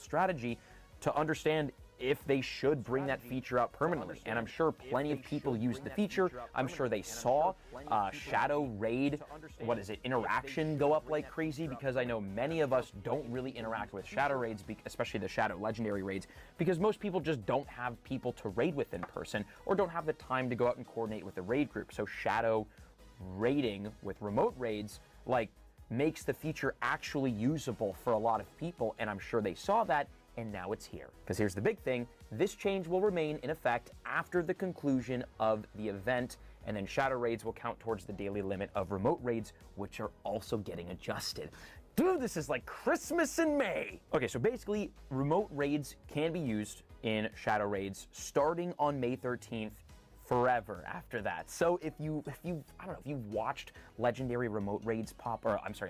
strategy to understand if they should bring that feature out permanently. And I'm sure plenty of people used the feature. I'm sure they saw Shadow Raid, interaction go up like crazy, because I know many of us don't really interact with Shadow Raids, especially the Shadow Legendary Raids, because most people just don't have people to raid with in person, or don't have the time to go out and coordinate with a raid group. So Shadow raiding with remote raids, like, makes the feature actually usable for a lot of people, and I'm sure they saw that, and now it's here. Because here's the big thing, this change will remain in effect after the conclusion of the event, and then Shadow Raids will count towards the daily limit of remote raids, which are also getting adjusted. Dude, this is like Christmas in May! Okay, so basically, remote raids can be used in Shadow Raids starting on May 13th, forever after that. So if you've watched legendary remote raids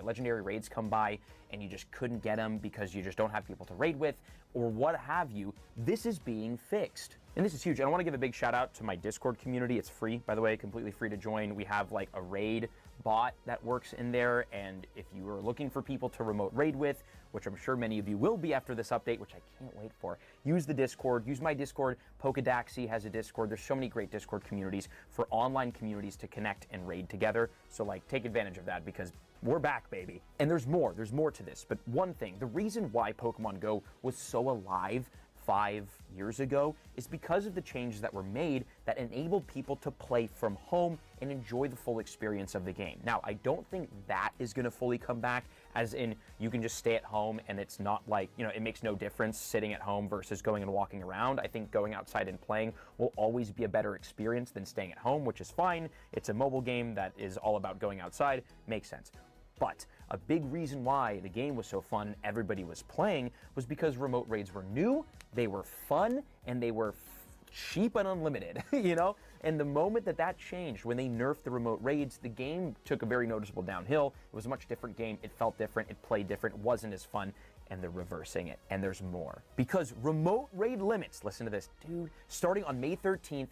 legendary raids come by and you just couldn't get them because you just don't have people to raid with, or what have you, this is being fixed. And this is huge. And I want to give a big shout out to my Discord community. It's free, by the way, completely free to join. We have like a raid bot that works in there, and if you are looking for people to remote raid with, which I'm sure many of you will be after this update, which I can't wait for, use the Discord, use my Discord. Polkadaxi has a Discord. There's so many great Discord communities for online communities to connect and raid together. So like, take advantage of that, because we're back, baby. And there's more to this. But one thing, the reason why Pokemon Go was so alive 5 years ago is because of the changes that were made that enabled people to play from home and enjoy the full experience of the game. Now, I don't think that is going to fully come back, as in you can just stay at home and it's not like, it makes no difference sitting at home versus going and walking around. I think going outside and playing will always be a better experience than staying at home, which is fine. It's a mobile game that is all about going outside. Makes sense. But a big reason why the game was so fun, everybody was playing, was because remote raids were new, they were fun, and they were cheap and unlimited, And the moment that changed, when they nerfed the remote raids, the game took a very noticeable downhill. It was a much different game. It felt different. It played different. It wasn't as fun. And they're reversing it. And there's more. Because remote raid limits, listen to this, dude, starting on May 13th,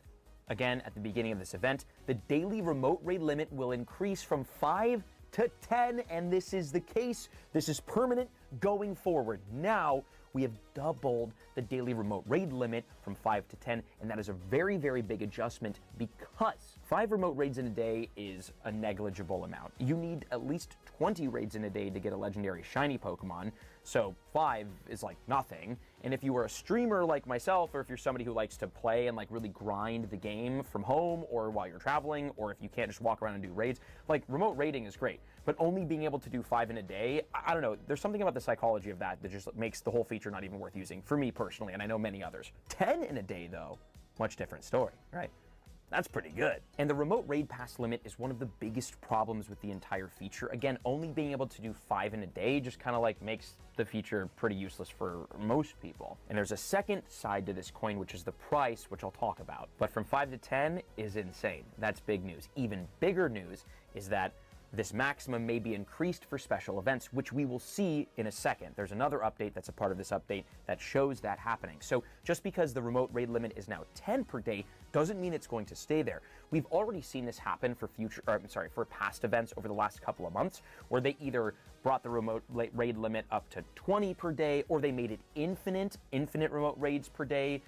again, at the beginning of this event, the daily remote raid limit will increase from 5 to 10, and this is the case. This is permanent going forward. Now, we have doubled the daily remote raid limit from 5 to 10, and that is a very, very big adjustment, because 5 remote raids in a day is a negligible amount. You need at least 20 raids in a day to get a legendary shiny Pokemon, so 5 is like nothing. And if you are a streamer like myself, or if you're somebody who likes to play and like really grind the game from home or while you're traveling, or if you can't just walk around and do raids, like, remote raiding is great, but only being able to do 5 in a day, I don't know, there's something about the psychology of that just makes the whole feature not even worth using, for me personally, and I know many others. 10 in a day though, much different story, right? That's pretty good. And the remote raid pass limit is one of the biggest problems with the entire feature. Again, only being able to do 5 in a day just kind of like makes the feature pretty useless for most people. And there's a second side to this coin, which is the price, which I'll talk about. But from 5 to 10 is insane. That's big news. Even bigger news is that this maximum may be increased for special events, which we will see in a second. There's another update that's a part of this update that shows that happening. So just because the remote raid limit is now 10 per day doesn't mean it's going to stay there. We've already seen this happen for for past events over the last couple of months, where they either brought the remote raid limit up to 20 per day, or they made it infinite remote raids per day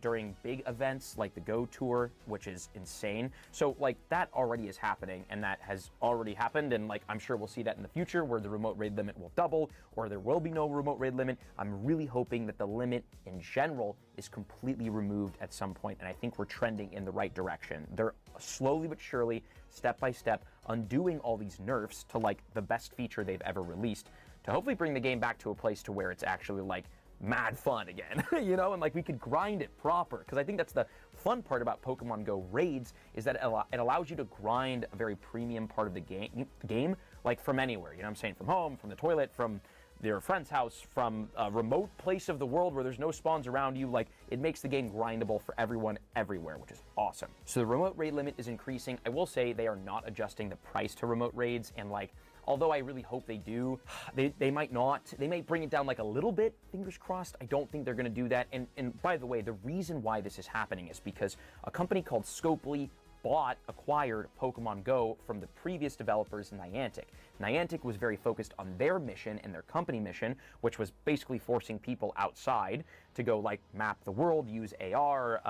during big events like the Go Tour, which is insane. So like, that already is happening, and that has already happened, and like, I'm sure we'll see that in the future, where the remote raid limit will double, or there will be no remote raid limit. I'm really hoping that the limit in general is completely removed at some point, and I think we're trending in the right direction. They're slowly but surely, step by step, undoing all these nerfs to like the best feature they've ever released, to hopefully bring the game back to a place to where it's actually like mad fun again, and like, we could grind it proper, because I think that's the fun part about Pokemon Go raids, is that it allows you to grind a very premium part of the game, like from anywhere, you know what I'm saying, from home, from the toilet, from your friend's house, from a remote place of the world where there's no spawns around you. Like, it makes the game grindable for everyone everywhere, which is awesome. So the remote raid limit is increasing. I will say they are not adjusting the price to remote raids, and like, although I really hope they do, they might not. They might bring it down like a little bit, fingers crossed. I don't think they're gonna do that. And by the way, the reason why this is happening is because a company called Scopely acquired Pokemon Go from the previous developers, Niantic. Niantic was very focused on their mission and their company mission, which was basically forcing people outside to go like map the world, use AR,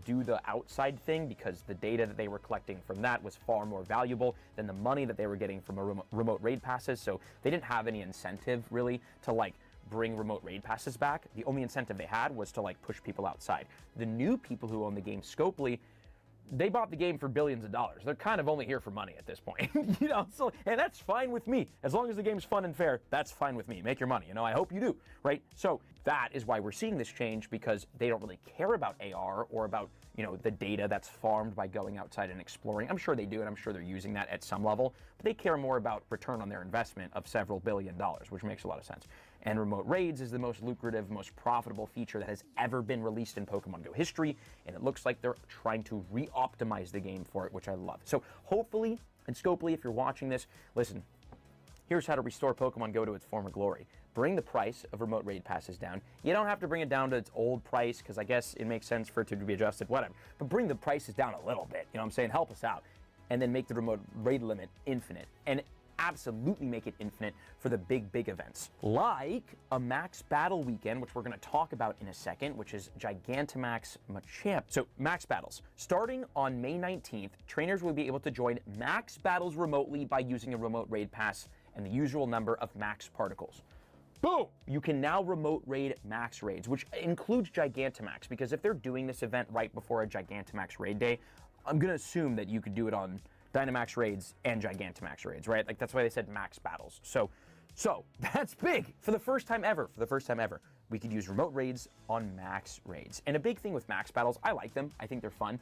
do the outside thing, because the data that they were collecting from that was far more valuable than the money that they were getting from remote raid passes. So they didn't have any incentive really to like bring remote raid passes back. The only incentive they had was to like push people outside. The new people who own the game, Scopely, they bought the game for billions of dollars. They're kind of only here for money at this point, so, and that's fine with me. As long as the game's fun and fair, that's fine with me. Make your money, I hope you do, right? So that is why we're seeing this change, because they don't really care about AR or about, the data that's farmed by going outside and exploring. I'm sure they do, and I'm sure they're using that at some level, but they care more about return on their investment of several $billions, which makes a lot of sense. And remote raids is the most lucrative, most profitable feature that has ever been released in Pokemon Go history, and it looks like they're trying to re-optimize the game for it, which I love. So hopefully, and Scopely, if you're watching this, listen, here's how to restore Pokemon Go to its former glory. Bring the price of remote raid passes down. You don't have to bring it down to its old price, because I guess it makes sense for it to be adjusted, whatever. But bring the prices down a little bit, what I'm saying? Help us out. And then make the remote raid limit infinite. And absolutely make it infinite for the big events, like a max battle weekend, which we're going to talk about in a second, which is Gigantamax Machamp. So max battles starting on May 19th, trainers will be able to join max battles remotely by using a remote raid pass and the usual number of max particles. Boom! You can now remote raid max raids, which includes Gigantamax, because if they're doing this event right before a Gigantamax raid day, I'm going to assume that you could do it on Dynamax raids and Gigantamax raids, right? Like, that's why they said max battles. So that's big. For the first time ever, we could use remote raids on max raids. And a big thing with max battles, I like them. I think they're fun.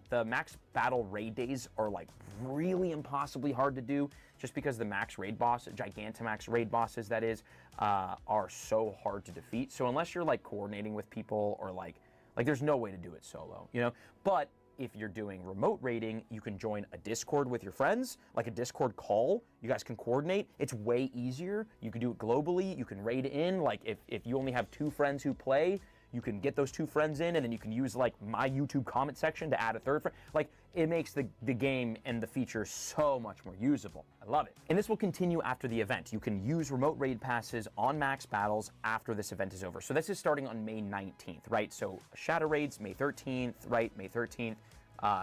The max battle raid days are like really impossibly hard to do, just because the max raid boss, Gigantamax raid bosses that is, are so hard to defeat. So unless you're like coordinating with people, or like there's no way to do it solo, But if you're doing remote raiding, you can join a Discord with your friends, like a Discord call. You guys can coordinate. It's way easier. You can do it globally. You can raid in. Like, if you only have 2 friends who play, you can get those 2 friends in, and then you can use like my YouTube comment section to add a 3rd friend. Like, it makes the game and the feature so much more usable. I love it. And this will continue after the event. You can use remote raid passes on max battles after this event is over. So this is starting on May 19th, right? So Shadow Raids, May 13th, right? May 13th.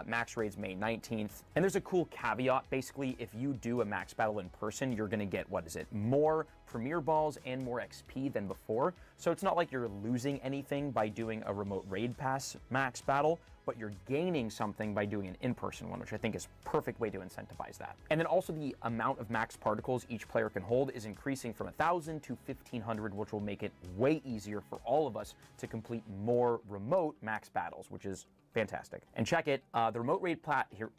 Max raids May 19th. And there's a cool caveat. Basically, if you do a max battle in person, you're going to get, more Premier Balls and more XP than before. So it's not like you're losing anything by doing a remote raid pass max battle, but you're gaining something by doing an in-person one, which I think is a perfect way to incentivize that. And then also the amount of max particles each player can hold is increasing from 1,000 to 1,500, which will make it way easier for all of us to complete more remote max battles, which is fantastic. And check it, the remote raid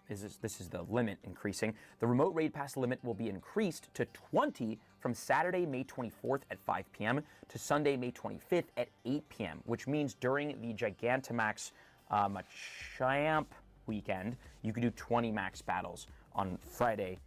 this is the limit increasing. The remote raid pass limit will be increased to 20 from Saturday, May 24th at 5 p.m. to Sunday, May 25th at 8 p.m., which means during the Gigantamax Machamp weekend, you could do 20 max battles on Saturday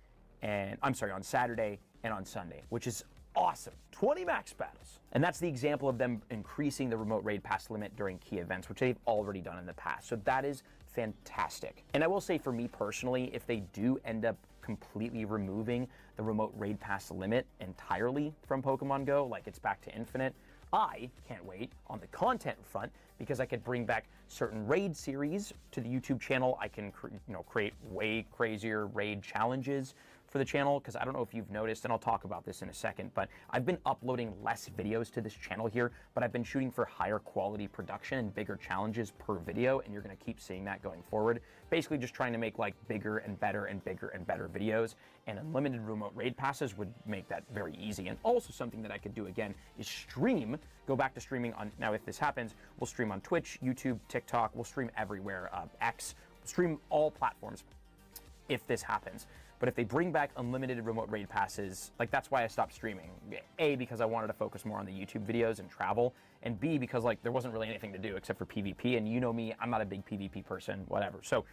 and on Sunday, which is awesome. 20 max battles. And that's the example of them increasing the remote raid pass limit during key events, which they've already done in the past. So that is fantastic. And I will say, for me personally, if they do end up completely removing the remote raid pass limit entirely from Pokemon Go, like it's back to infinite, I can't wait on the content front, because I could bring back certain raid series to the YouTube channel. I can create way crazier raid challenges for the channel, because I don't know if you've noticed, and I'll talk about this in a second, but I've been uploading less videos to this channel here, but I've been shooting for higher quality production and bigger challenges per video, and you're going to keep seeing that going forward. Basically just trying to make like bigger and better and bigger and better videos, and unlimited remote raid passes would make that very easy. And also something that I could do again is go back to streaming on, now if this happens, we'll stream on Twitch, YouTube, TikTok, we'll stream everywhere, X, stream all platforms if this happens. But if they bring back unlimited remote raid passes, like, that's why I stopped streaming. A, because I wanted to focus more on the YouTube videos and travel, and B, because like there wasn't really anything to do except for PvP, and you know me, I'm not a big PvP person, whatever. So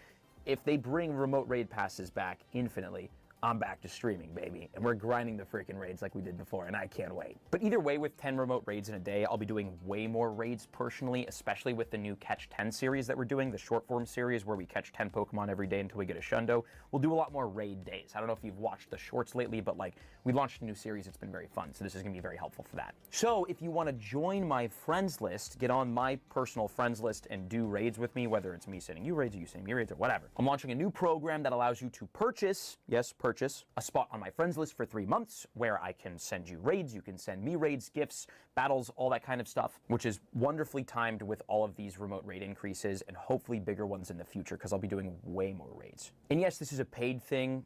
if they bring remote raid passes back infinitely, I'm back to streaming, baby. And we're grinding the freaking raids like we did before, and I can't wait. But either way, with 10 remote raids in a day, I'll be doing way more raids personally, especially with the new Catch 10 series that we're doing, the short form series where we catch 10 Pokemon every day until we get a Shundo. We'll do a lot more raid days. I don't know if you've watched the shorts lately, but like, we launched a new series. It's been very fun, so this is gonna be very helpful for that. So if you wanna join my friends list, get on my personal friends list and do raids with me, whether it's me sending you raids or you sending me raids or whatever. I'm launching a new program that allows you to purchase, yes, purchase, a spot on my friends list for 3 months where I can send you raids, you can send me raids, gifts, battles, all that kind of stuff, which is wonderfully timed with all of these remote raid increases and hopefully bigger ones in the future because I'll be doing way more raids. And yes, this is a paid thing.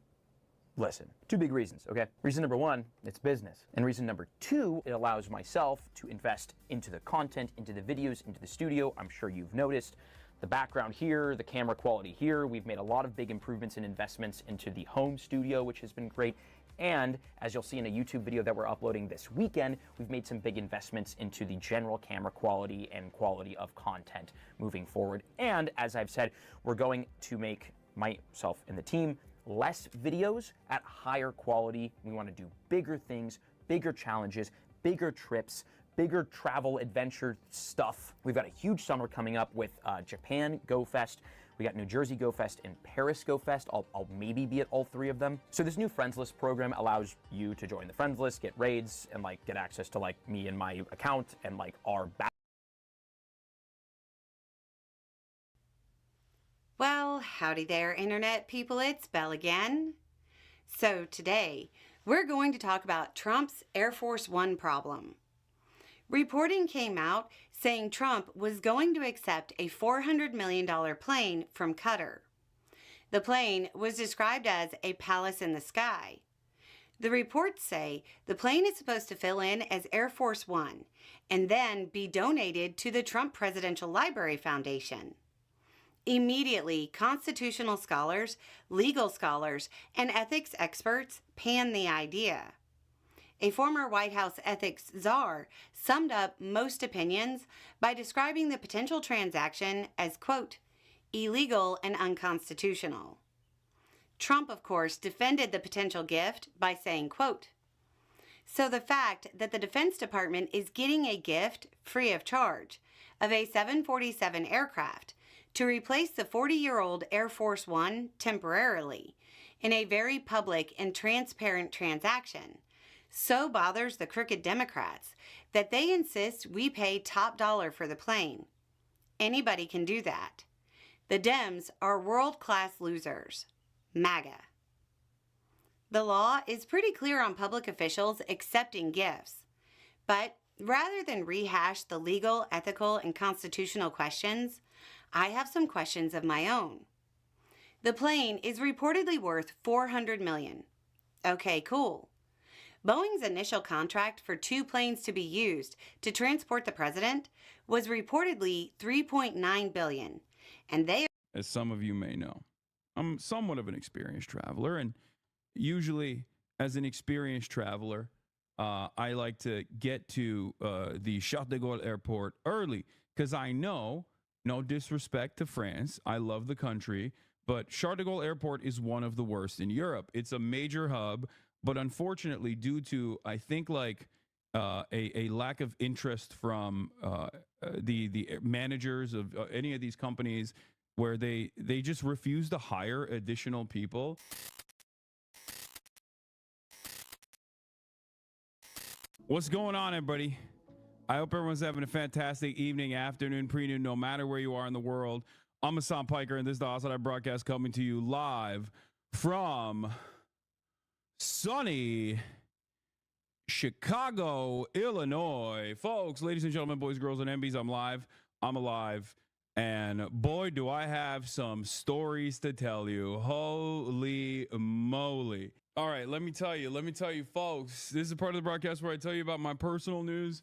Listen, 2 big reasons, okay? Reason number 1, it's business. And reason number 2, it allows myself to invest into the content, into the videos, into the studio. I'm sure you've noticed the background here, the camera quality here. We've made a lot of big improvements and investments into the home studio, which has been great. And as you'll see in a YouTube video that we're uploading this weekend, we've made some big investments into the general camera quality and quality of content moving forward. And as I've said, we're going to make myself and the team less videos at higher quality. We want to do bigger things, bigger challenges, bigger trips, bigger travel adventure stuff. We've got a huge summer coming up with Japan Go Fest. We got New Jersey Go Fest and Paris Go Fest. I'll maybe be at all 3 of them. So this new friends list program allows you to join the friends list, get raids, and like get access to like me and my account and like our back. Well, howdy there, Internet people. It's Belle again. So today, we're going to talk about Trump's Air Force One problem. Reporting came out saying Trump was going to accept a $400 million plane from Qatar. The plane was described as a palace in the sky. The reports say the plane is supposed to fill in as Air Force One and then be donated to the Trump Presidential Library Foundation. Immediately, constitutional scholars, legal scholars, and ethics experts panned the idea. A former White House ethics czar summed up most opinions by describing the potential transaction as, quote, illegal and unconstitutional. Trump, of course, defended the potential gift by saying, quote, so the fact that the Defense Department is getting a gift free of charge of a 747 aircraft to replace the 40-year-old Air Force One temporarily in a very public and transparent transaction so bothers the crooked Democrats that they insist we pay top dollar for the plane. Anybody can do that. The Dems are world-class losers. MAGA. The law is pretty clear on public officials accepting gifts, but rather than rehash the legal, ethical, and constitutional questions, I have some questions of my own. The plane is reportedly worth $400 million. Okay, cool. Boeing's initial contract for 2 planes to be used to transport the president was reportedly $3.9 billion, and they... As some of you may know, I'm somewhat of an experienced traveler, and usually as an experienced traveler, I like to get to the Charles de Gaulle airport early because I know, no disrespect to France, I love the country, but Charles de Gaulle airport is one of the worst in Europe. It's a major hub, but unfortunately, due to, I think, like a lack of interest from the managers of any of these companies, where they just refuse to hire additional people. What's going on, everybody? I hope everyone's having a fantastic evening, afternoon, pre-noon, no matter where you are in the world. I'm Hassan Piker, and this is the Outside Broadcast coming to you live from sunny Chicago, Illinois. Folks, ladies and gentlemen, boys, girls, and MBs, I'm live. I'm alive. And boy, do I have some stories to tell you. Holy moly. All right, let me tell you, folks, this is a part of the broadcast where I tell you about my personal news.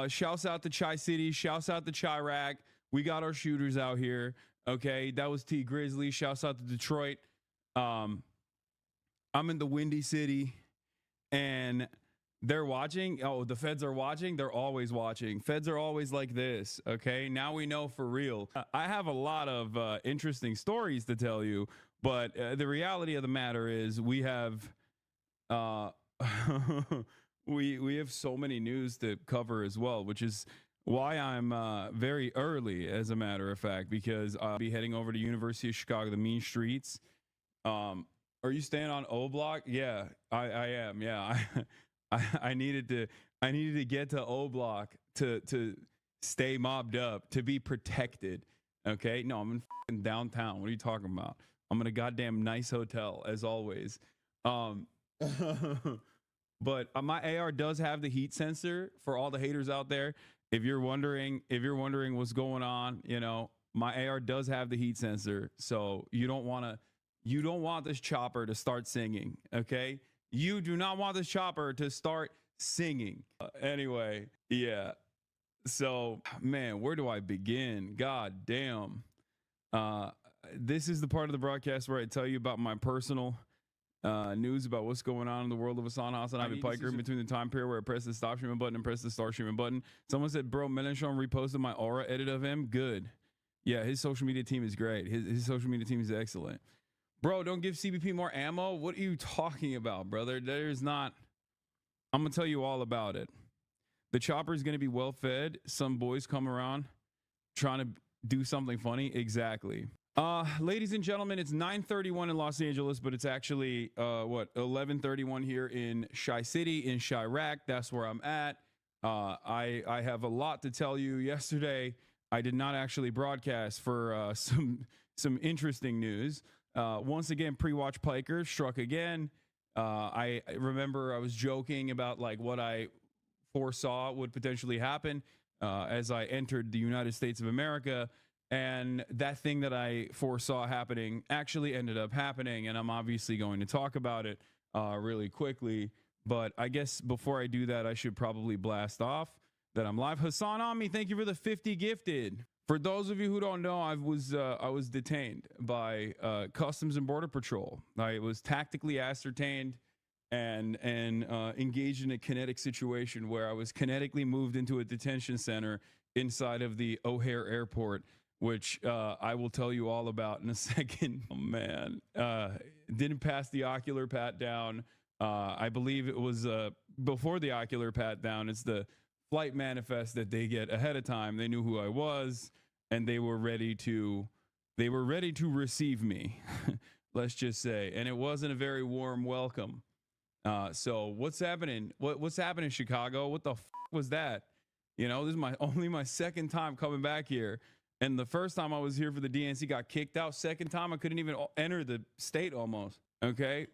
Shouts out to Chi City. Shouts out to Chirac. We got our shooters out here. Okay, that was T Grizzly. Shouts out to Detroit. I'm in the Windy City, and They're watching. Oh, the feds are watching. They're always watching. Feds are always like this. Okay. Now we know for real. I have a lot of interesting stories to tell you, but the reality of the matter is we have we have so many news to cover as well, which is why I'm very early, as a matter of fact, because I'll be heading over to University of Chicago, the mean streets. Are you staying on O Block? Yeah, I am. Yeah, I needed to get to O Block to stay mobbed up, to be protected. Okay, no, I'm in fucking downtown. What are you talking about? I'm in a goddamn nice hotel as always. But my AR does have the heat sensor for all the haters out there. If you're wondering what's going on, you know, my AR does have the heat sensor. So you don't want this chopper to start singing. Okay. You do not want this chopper to start singing. Anyway. Yeah. So man, where do I begin? God damn. This is the part of the broadcast where I tell you about my personal news about what's going on in the world of Hassan Hassan Ivy Piker in between the time period where I pressed the stop streaming button and pressed the start streaming button. Someone said, bro, Mélenchon reposted my Aura edit of him. Good. Yeah, his social media team is great. His social media team is excellent. Bro, don't give CBP more ammo. What are you talking about, brother? There's not. I'm going to tell you all about it. The chopper is going to be well fed. Some boys come around trying to do something funny. Exactly. Ladies and gentlemen, it's 9:31 in Los Angeles, but it's actually 11:31 here in Chi City in Chirac. That's where I'm at. I have a lot to tell you. Yesterday, I did not actually broadcast for some interesting news. Once again, pre-watch Piker struck again. I remember I was joking about like what I foresaw would potentially happen as I entered the United States of America. And that thing that I foresaw happening actually ended up happening. And I'm obviously going to talk about it really quickly. But I guess before I do that, I should probably blast off that I'm live. Hassan Ami, thank you for the 50 gifted. For those of you who don't know, I was detained by Customs and Border Patrol. I was tactically ascertained and engaged in a kinetic situation where I was kinetically moved into a detention center inside of the O'Hare Airport, which I will tell you all about in a second. Oh, man. Didn't pass the ocular pat down. I believe it was before the ocular pat down. It's the flight manifest that they get ahead of time. They knew who I was, and they were ready to receive me, let's just say. And it wasn't a very warm welcome. So what's happening? What's happening in Chicago? What the f was that? You know, this is only my second time coming back here. And the first time I was here for the DNC got kicked out. Second time I couldn't even enter the state almost. Okay.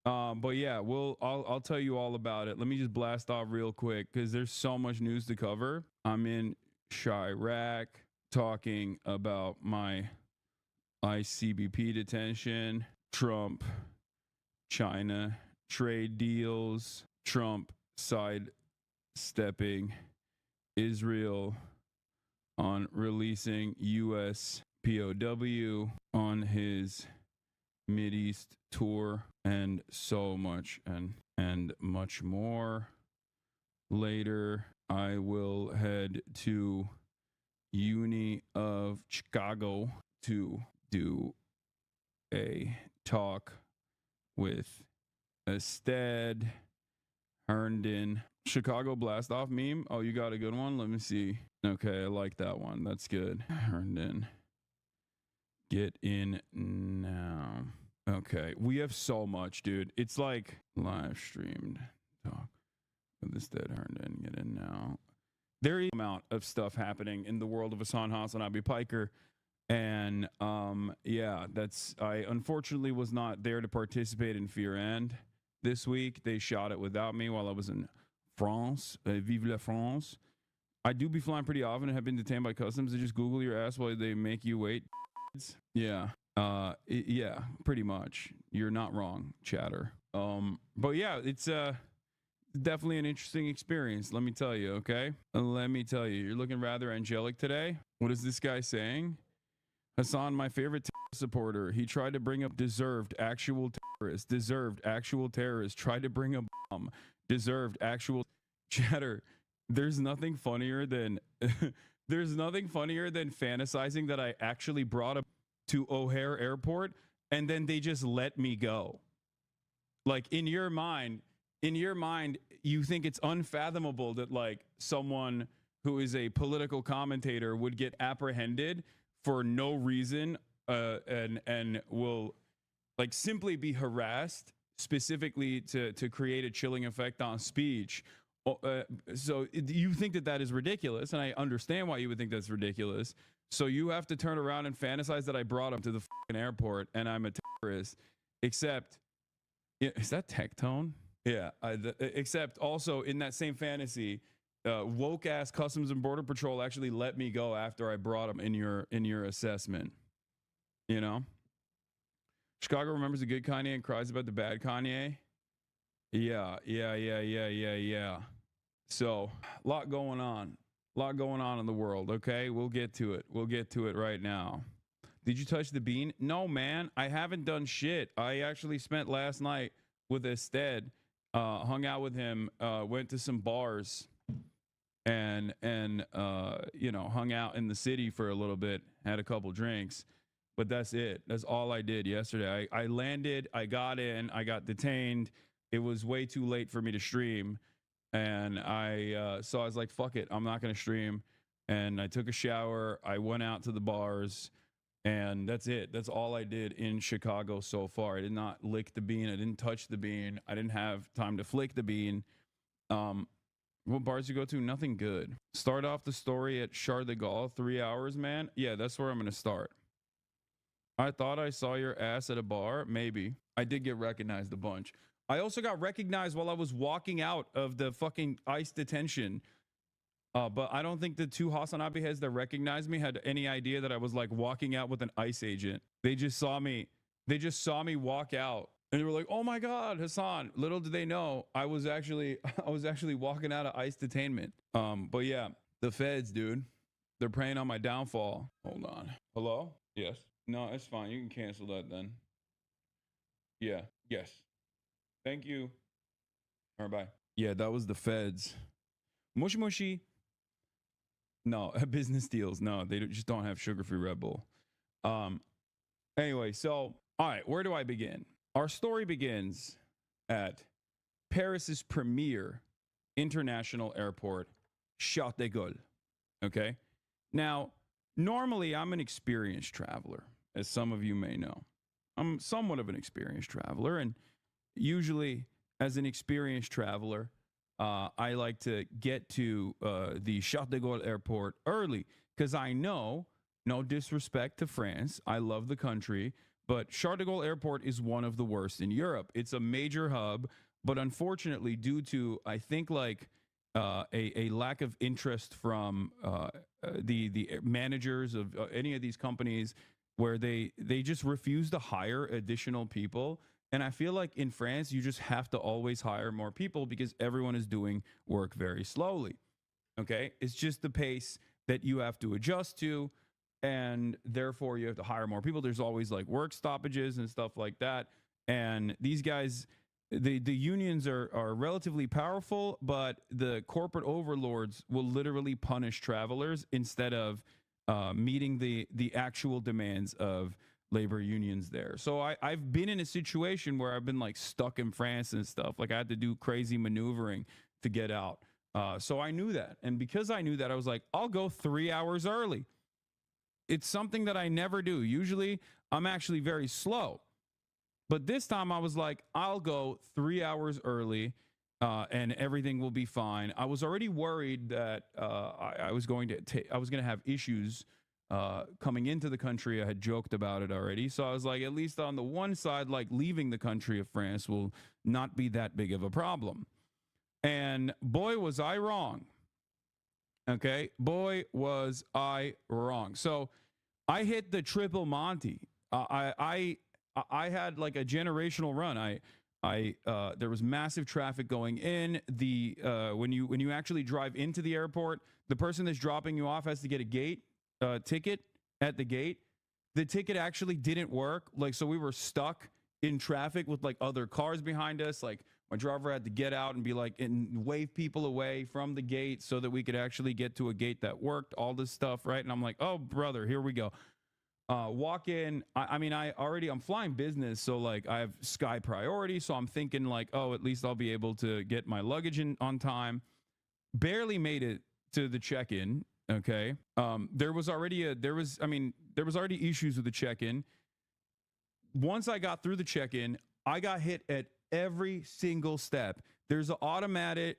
But yeah, I'll tell you all about it. Let me just blast off real quick because there's so much news to cover. I'm in Chirac talking about my ICBP detention, Trump, China trade deals, Trump sidestepping Israel on releasing U.S. POW on his Mideast tour, and so much and much more. Later, I will head to Uni of Chicago to do a talk with Ested Herndon. Chicago blast off meme. Oh, you got a good one? Let me see. Okay, I like that one. That's good. Herndon. Get in now. Okay, we have so much, dude. It's like live streamed talk with Ested Herndon. Get in now. There is an amount of stuff happening in the world of Hassan Hassan Abi Piker. And yeah, I unfortunately was not there to participate in Fear and this week. They shot it without me while I was in France. Vive la France. I do be flying pretty often and have been detained by customs. They just Google your ass while they make you wait. Yeah. Yeah, pretty much. You're not wrong, chatter. But yeah, it's definitely an interesting experience. Let me tell you, okay? Let me tell you, you're looking rather angelic today. What is this guy saying? Hassan, my favorite supporter. He tried to bring up deserved actual terrorist. Tried to bring a bomb. deserved actual chatter. There's nothing funnier than there's nothing funnier than fantasizing that I actually brought him to O'Hare Airport and then they just let me go. Like in your mind, you think it's unfathomable that like someone who is a political commentator would get apprehended for no reason and will like simply be harassed specifically to create a chilling effect on speech. So you think that is ridiculous, and I understand why you would think that's ridiculous. So you have to turn around and fantasize that I brought him to the fucking airport and I'm a terrorist. Except, is that Tectone? Yeah. Except also in that same fantasy, woke ass Customs and Border Patrol actually let me go after I brought him in your assessment. You know, Chicago remembers the good Kanye and cries about the bad Kanye. Yeah. So, a lot going on in the world. Okay, we'll get to it right now. Did you touch the bean? No, man, I haven't done shit. I actually spent last night with Ested, hung out with him, went to some bars, and you know, hung out in the city for a little bit, had a couple drinks. But that's it. That's all I did yesterday. I landed, I got in, I got detained. It was way too late for me to stream. And so I was like, fuck it, I'm not going to stream. And I took a shower. I went out to the bars. And that's it. That's all I did in Chicago so far. I did not lick the bean. I didn't touch the bean. I didn't have time to flick the bean. What bars you go to? Nothing good. Start off the story at Charles de Gaulle, 3 hours, man. Yeah, that's where I'm going to start. I thought I saw your ass at a bar. Maybe. I did get recognized a bunch. I also got recognized while I was walking out of the fucking ICE detention. But I don't think the two Hasanabe heads that recognized me had any idea that I was like walking out with an ICE agent. They just saw me. They just saw me walk out. And they were like, "Oh my God, Hassan!" Little did they know I was actually walking out of ICE detainment. But yeah, the feds, dude, they're preying on my downfall. Hold on. Hello? Yes. No, it's fine. You can cancel that then. Yeah. Yes. Thank you. All right, bye. Yeah, that was the feds. Mushy mushy. No, business deals. No, they just don't have sugar-free Red Bull. Anyway, so all right, where do I begin? Our story begins at Paris's premier international airport, Charles de Gaulle. Okay. Now, normally I'm an experienced traveler, as some of you may know. I'm somewhat of an experienced traveler, and usually as an experienced traveler, I like to get to the Charles de Gaulle airport early because I know, no disrespect to France, I love the country, but Charles de Gaulle airport is one of the worst in Europe. It's a major hub, but unfortunately, due to, I think, like a lack of interest from the managers of any of these companies, where they just refuse to hire additional people. And I feel like in France, you just have to always hire more people because everyone is doing work very slowly. Okay. It's just the pace that you have to adjust to. And therefore you have to hire more people. There's always like work stoppages and stuff like that. And these guys, the unions are relatively powerful, but the corporate overlords will literally punish travelers instead of meeting the actual demands of labor unions there. So I've been in a situation where I've been like stuck in France and stuff. Like I had to do crazy maneuvering to get out. So I knew that. And because I knew that, I was like, I'll go 3 hours early. It's something that I never do. Usually I'm actually very slow. But this time I was like, I'll go 3 hours early and everything will be fine. I was already worried that I was going to have issues coming into the country. I had joked about it already. So I was like, at least on the one side, like leaving the country of France will not be that big of a problem. And boy, was I wrong. Okay. Boy, was I wrong. So I hit the triple Monty. I had like a generational run. There was massive traffic going in. When you actually drive into the airport, the person that's dropping you off has to get a ticket at the gate. The ticket actually didn't work. Like, so we were stuck in traffic with like other cars behind us. Like My driver had to get out and be like, and wave people away from the gate so that we could actually get to a gate that worked, all this stuff, right? And I'm like, oh, brother, here we go. Walk in. I mean, I'm flying business, so like I have sky priority. So I'm thinking like, oh, at least I'll be able to get my luggage in on time. Barely made it to the check-in. Okay. There was already issues with the check-in. Once I got through the check-in, I got hit at every single step. There's an automatic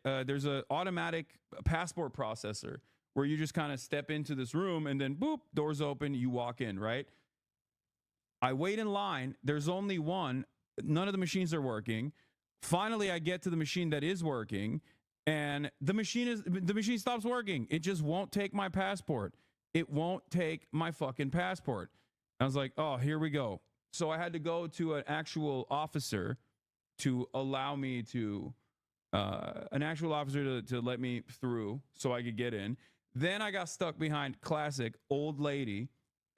passport processor where you just kind of step into this room and then boop, doors open, you walk in, right? I wait in line. There's only one. None of the machines are working. Finally, I get to the machine that is working, and the machine stops working. It just won't take my passport. It won't take my fucking passport. I was like, oh, here we go. So I had to go to an actual officer to allow me to to let me through so I could get in. Then I got stuck behind classic old lady.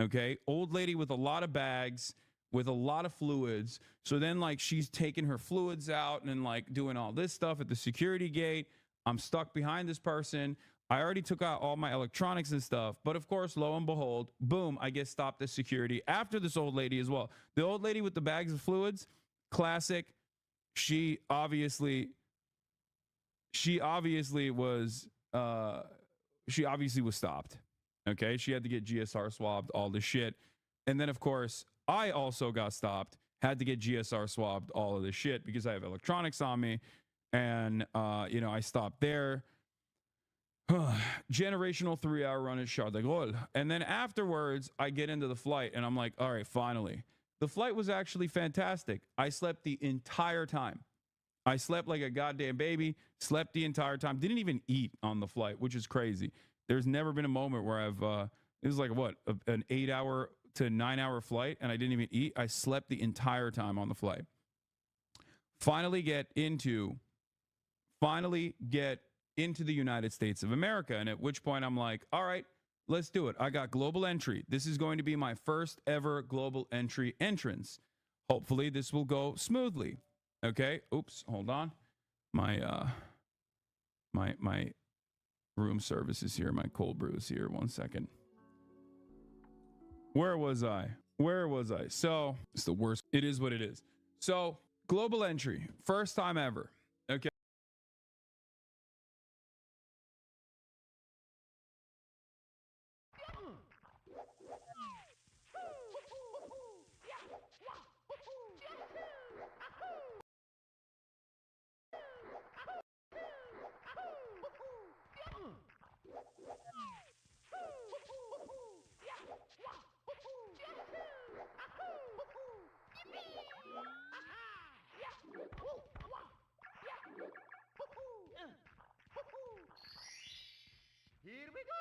Okay. Old lady with a lot of bags, with a lot of fluids. So then like she's taking her fluids out and like doing all this stuff at the security gate. I'm stuck behind this person. I already took out all my electronics and stuff. But of course, lo and behold, boom, I get stopped at security after this old lady as well. The old lady with the bags of fluids, classic. She obviously was stopped. Okay. She had to get GSR swabbed, all this shit. And then of course, I also got stopped, had to get GSR swabbed, all of this shit because I have electronics on me. And, I stopped there. Generational 3-hour run at Charles de Gaulle. And then afterwards, I get into the flight and I'm like, all right, finally. The flight was actually fantastic. I slept the entire time. I slept like a goddamn baby, slept the entire time, didn't even eat on the flight, which is crazy. There's never been a moment where it was like an 8-hour to 9-hour flight and I didn't even eat. I slept the entire time on the flight. Finally get into the United States of America. And at which point I'm like, all right, let's do it. I got global entry. This is going to be my first ever global entry entrance. Hopefully this will go smoothly. Okay. Oops. Hold on. My room service is here. My cold brew is here. 1 second. Where was I? So it's the worst. It is what it is. So global entry, first time ever. Okay. Here we go!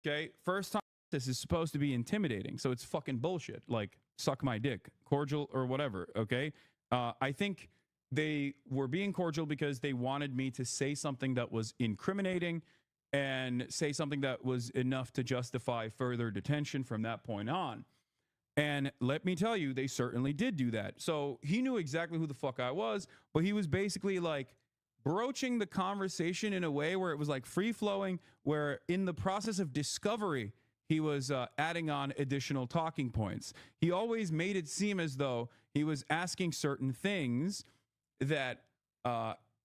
Okay, first time this is supposed to be intimidating, so it's fucking bullshit. Like, suck my dick, cordial or whatever. Okay, I think they were being cordial because they wanted me to say something that was incriminating and say something that was enough to justify further detention from that point on. And let me tell you, they certainly did do that. So he knew exactly who the fuck I was, but he was basically like broaching the conversation in a way where it was like free flowing, where in the process of discovery, he was adding on additional talking points. He always made it seem as though he was asking certain things that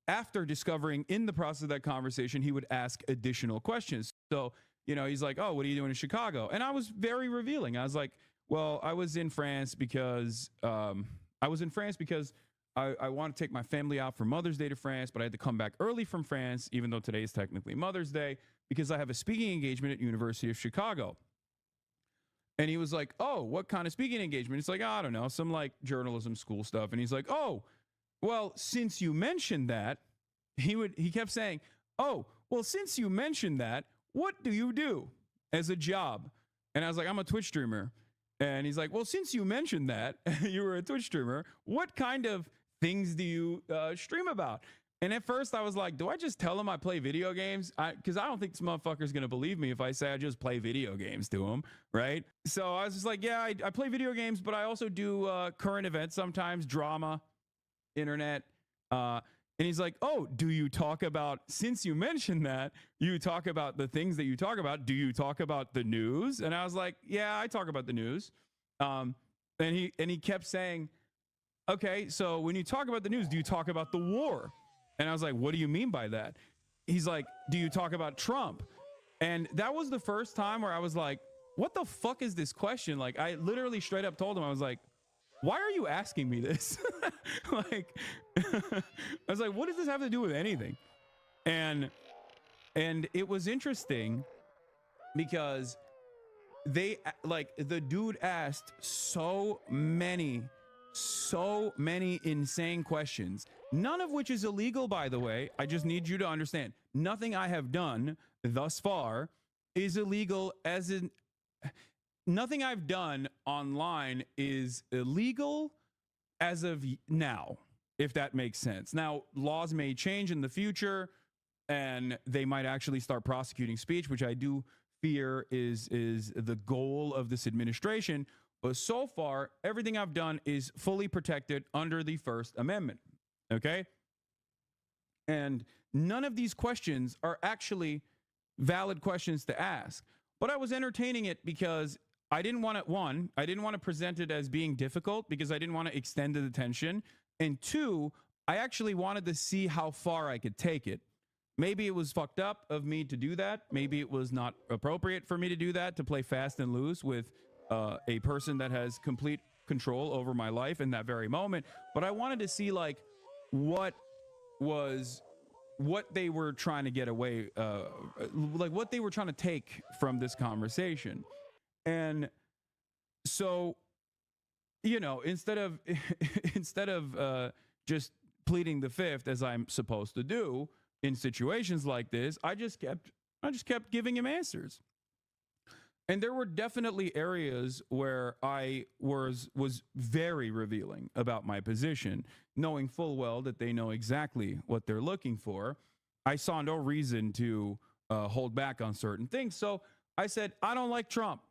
after discovering in the process of that conversation, he would ask additional questions. So, you know, he's like, oh, what are you doing in Chicago? And I was very revealing. I was like, well, I was in France because I want to take my family out for Mother's Day to France, but I had to come back early from France, even though today is technically Mother's Day, because I have a speaking engagement at University of Chicago. And he was like, oh, what kind of speaking engagement? It's like, oh, I don't know, some like journalism school stuff. And he's like, oh, well, since you mentioned that, he kept saying, oh, well, since you mentioned that, what do you do as a job? And I was like, I'm a Twitch streamer. And he's like, well, since you mentioned that you were a Twitch streamer, what kind of things do you stream about? And at first I was like, do I just tell him I play video games? Because I don't think this motherfucker's going to believe me if I say I just play video games to him, right? So I was just like, yeah, I play video games, but I also do current events sometimes, drama, internet. And he's like, oh, do you talk about, since you mentioned that, you talk about the things that you talk about, do you talk about the news? And I was like, yeah, I talk about the news. And he kept saying, okay, so when you talk about the news, do you talk about the war? And I was like, what do you mean by that? He's like, do you talk about Trump? And that was the first time where I was like, what the fuck is this question? Like, I literally straight up told him, I was like, why are you asking me this? Like, I was like, what does this have to do with anything? And it was interesting because they, like, the dude asked so many insane questions, none of which is illegal, by the way. I just need you to understand, nothing I have done thus far is illegal, as in nothing I've done online is illegal as of now, if that makes sense. Now, laws may change in the future and they might actually start prosecuting speech, which I do fear is the goal of this administration. But so far, everything I've done is fully protected under the First Amendment. Okay? And none of these questions are actually valid questions to ask. But I was entertaining it because I didn't want to present it as being difficult because I didn't want to extend the detention. And two, I actually wanted to see how far I could take it. Maybe it was fucked up of me to do that. Maybe it was not appropriate for me to do that, to play fast and loose with a person that has complete control over my life in that very moment. But I wanted to see like what they were trying to get away, like what they were trying to take from this conversation. And so, you know, instead of just pleading the fifth as I'm supposed to do in situations like this, I just kept giving him answers. And there were definitely areas where I was very revealing about my position, knowing full well that they know exactly what they're looking for. I saw no reason to hold back on certain things. So I said, I don't like Trump.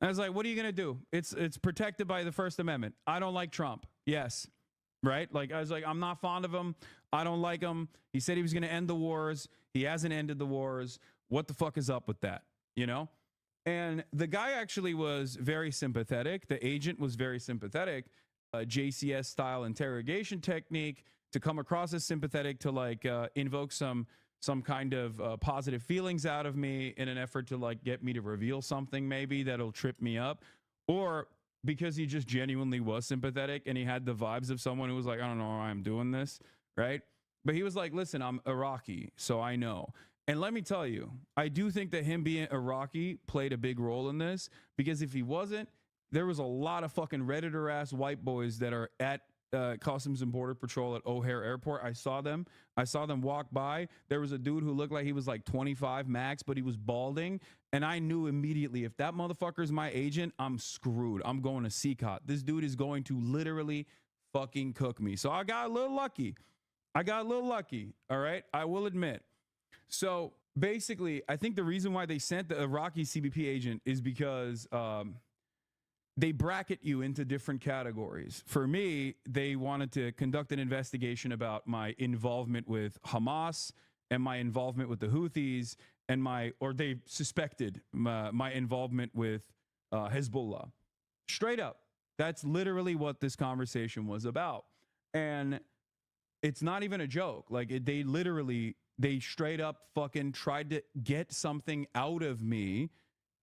I was like, what are you going to do? It's protected by the First Amendment. I don't like Trump. Yes. Right? Like, I was like, I'm not fond of him. I don't like him. He said he was going to end the wars. He hasn't ended the wars. What the fuck is up with that? You know? And the guy actually was very sympathetic. The agent was very sympathetic. JCS style interrogation technique to come across as sympathetic, to like invoke some kind of positive feelings out of me in an effort to like get me to reveal something maybe that'll trip me up, or because he just genuinely was sympathetic and he had the vibes of someone who was like, I don't know why I'm doing this, right? But he was like, listen, I'm Iraqi, so I know. And let me tell you, I do think that him being Iraqi played a big role in this, because if he wasn't, there was a lot of fucking Redditor ass white boys that are at Customs and Border Patrol at O'Hare Airport. I saw them walk by. There was a dude who looked like he was like 25 max, but he was balding. And I knew immediately, if that motherfucker is my agent, I'm screwed. I'm going to CCOT. This dude is going to literally fucking cook me. So I got a little lucky. All right. I will admit. So basically, I think the reason why they sent the Iraqi CBP agent is because they bracket you into different categories. For me, they wanted to conduct an investigation about my involvement with Hamas and my involvement with the Houthis and they suspected my involvement with Hezbollah. Straight up. That's literally what this conversation was about. And it's not even a joke. Like they straight up fucking tried to get something out of me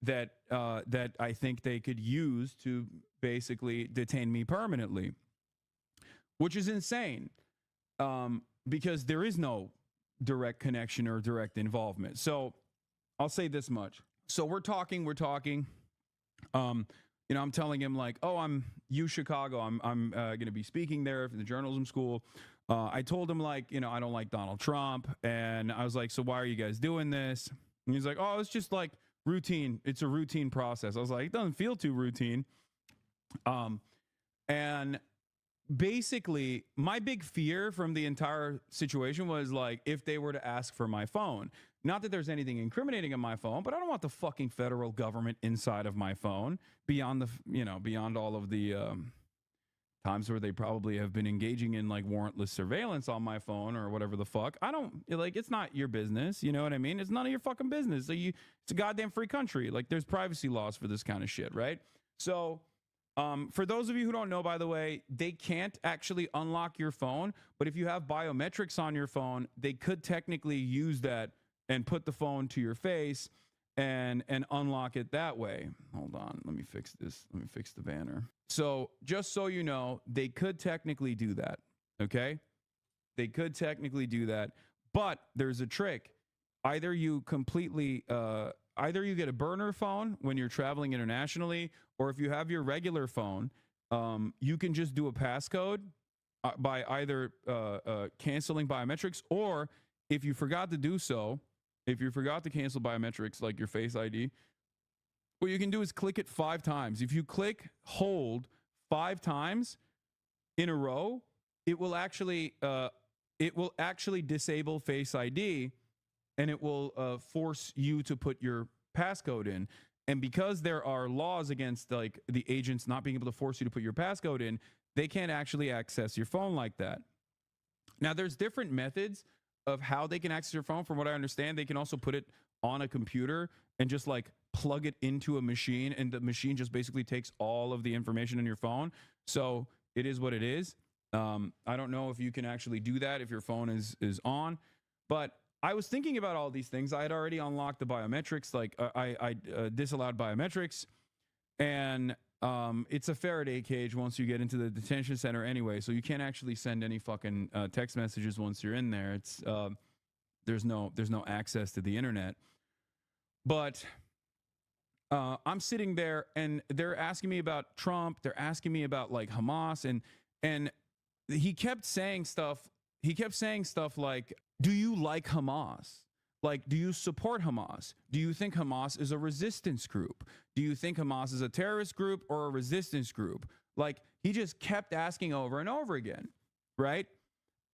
that I think they could use to basically detain me permanently, which is insane, because there is no direct connection or direct involvement. So I'll say this much. So we're talking. I'm telling him like, oh, I'm Chicago. I'm going to be speaking there for the journalism school. I told him like, I don't like Donald Trump. And I was like, so why are you guys doing this? And he's like, oh, it's just like routine. It's a routine process. I was like, it doesn't feel too routine. And basically my big fear from the entire situation was like, if they were to ask for my phone, not that there's anything incriminating on my phone, but I don't want the fucking federal government inside of my phone beyond all of the times where they probably have been engaging in like warrantless surveillance on my phone or whatever the fuck. I don't like, it's not your business. You know what I mean? It's none of your fucking business. So it's a goddamn free country. Like there's privacy laws for this kind of shit. Right. So, for those of you who don't know, by the way, they can't actually unlock your phone, but if you have biometrics on your phone, they could technically use that and put the phone to your face and unlock it that way. Hold on, let me fix this. Let me fix the banner. So just so you know, they could technically do that, okay? They could technically do that, but there's a trick. Either you get a burner phone when you're traveling internationally, or if you have your regular phone, you can just do a passcode by either canceling biometrics, or if you forgot to do so, if you forgot to cancel biometrics like your Face ID, what you can do is click it 5 times. If you click hold 5 times in a row, it will actually disable Face ID, and it will force you to put your passcode in. And because there are laws against like the agents not being able to force you to put your passcode in, they can't actually access your phone like that. Now, there's different methods of how they can access your phone. From what I understand, they can also put it on a computer and just like plug it into a machine, and the machine just basically takes all of the information on your phone. So it is what it is. I don't know if you can actually do that if your phone is on, but I was thinking about all these things. I had already unlocked the biometrics, like I disallowed biometrics, and it's a Faraday cage once you get into the detention center anyway, so you can't actually send any fucking text messages once you're in there. It's there's no access to the internet. But I'm sitting there and they're asking me about Trump. They're asking me about like Hamas, and he kept saying stuff. He kept saying stuff like, do you like Hamas? Like, do you support Hamas? Do you think Hamas is a resistance group? Do you think Hamas is a terrorist group or a resistance group? Like, he just kept asking over and over again, right?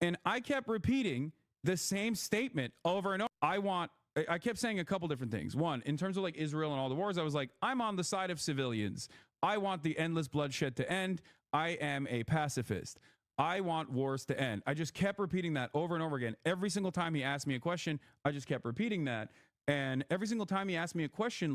And I kept repeating the same statement over and over. I kept saying a couple different things. One, in terms of like Israel and all the wars, I was like, I'm on the side of civilians. I want the endless bloodshed to end. I am a pacifist. I want wars to end. I just kept repeating that over and over again. Every single time he asked me a question, I just kept repeating that. And every single time he asked me a question,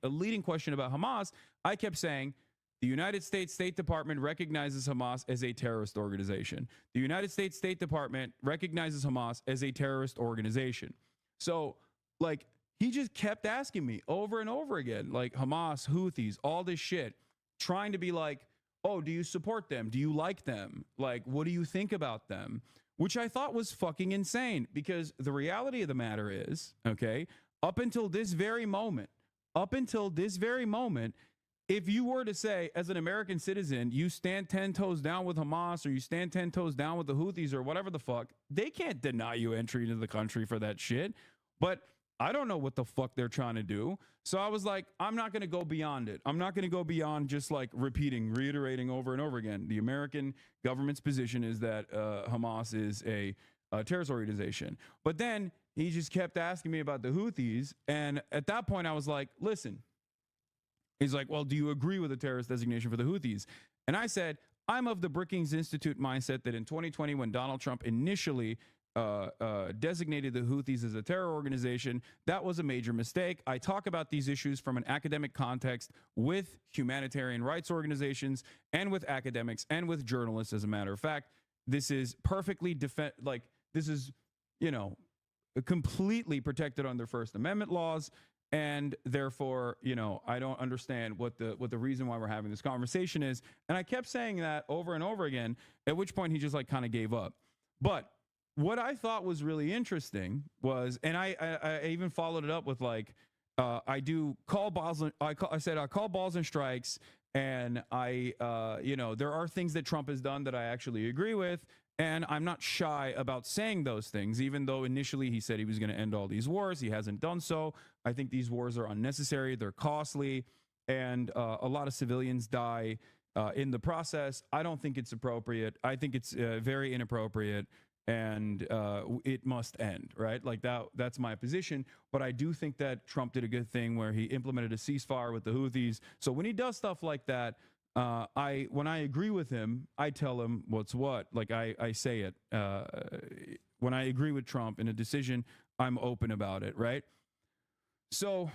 a leading question about Hamas, I kept saying, the United States State Department recognizes Hamas as a terrorist organization. The United States State Department recognizes Hamas as a terrorist organization. So, like, he just kept asking me over and over again, like Hamas, Houthis, all this shit, trying to be like, oh, do you support them? Do you like them? Like, what do you think about them? Which I thought was fucking insane, because the reality of the matter is, okay, up until this very moment, if you were to say, as an American citizen, you stand 10 toes down with Hamas or you stand 10 toes down with the Houthis or whatever the fuck, they can't deny you entry into the country for that shit. But I don't know what the fuck they're trying to do. So I was like, I'm not going to go beyond it. I'm not going to go beyond just like reiterating over and over again. The American government's position is that Hamas is a terrorist organization. But then he just kept asking me about the Houthis. And at that point, I was like, listen. He's like, well, do you agree with the terrorist designation for the Houthis? And I said, I'm of the Brookings Institute mindset that in 2020, when Donald Trump initially designated the Houthis as a terror organization, that was a major mistake. I talk about these issues from an academic context with humanitarian rights organizations and with academics and with journalists. As a matter of fact, this is perfectly this is, completely protected under First Amendment laws. And therefore, I don't understand what the reason why we're having this conversation is. And I kept saying that over and over again, at which point he just like kind of gave up. But what I thought was really interesting was, and I even followed it up with like, I call balls and strikes. And there are things that Trump has done that I actually agree with. And I'm not shy about saying those things, even though initially he said he was going to end all these wars. He hasn't done so. I think these wars are unnecessary. They're costly. And a lot of civilians die in the process. I don't think it's appropriate. I think it's very inappropriate. And it must end, right? Like that's my position. But I do think that Trump did a good thing where he implemented a ceasefire with the Houthis. So when he does stuff like that, when I agree with him, I tell him what's what. Like I say it. When I agree with Trump in a decision, I'm open about it, right? So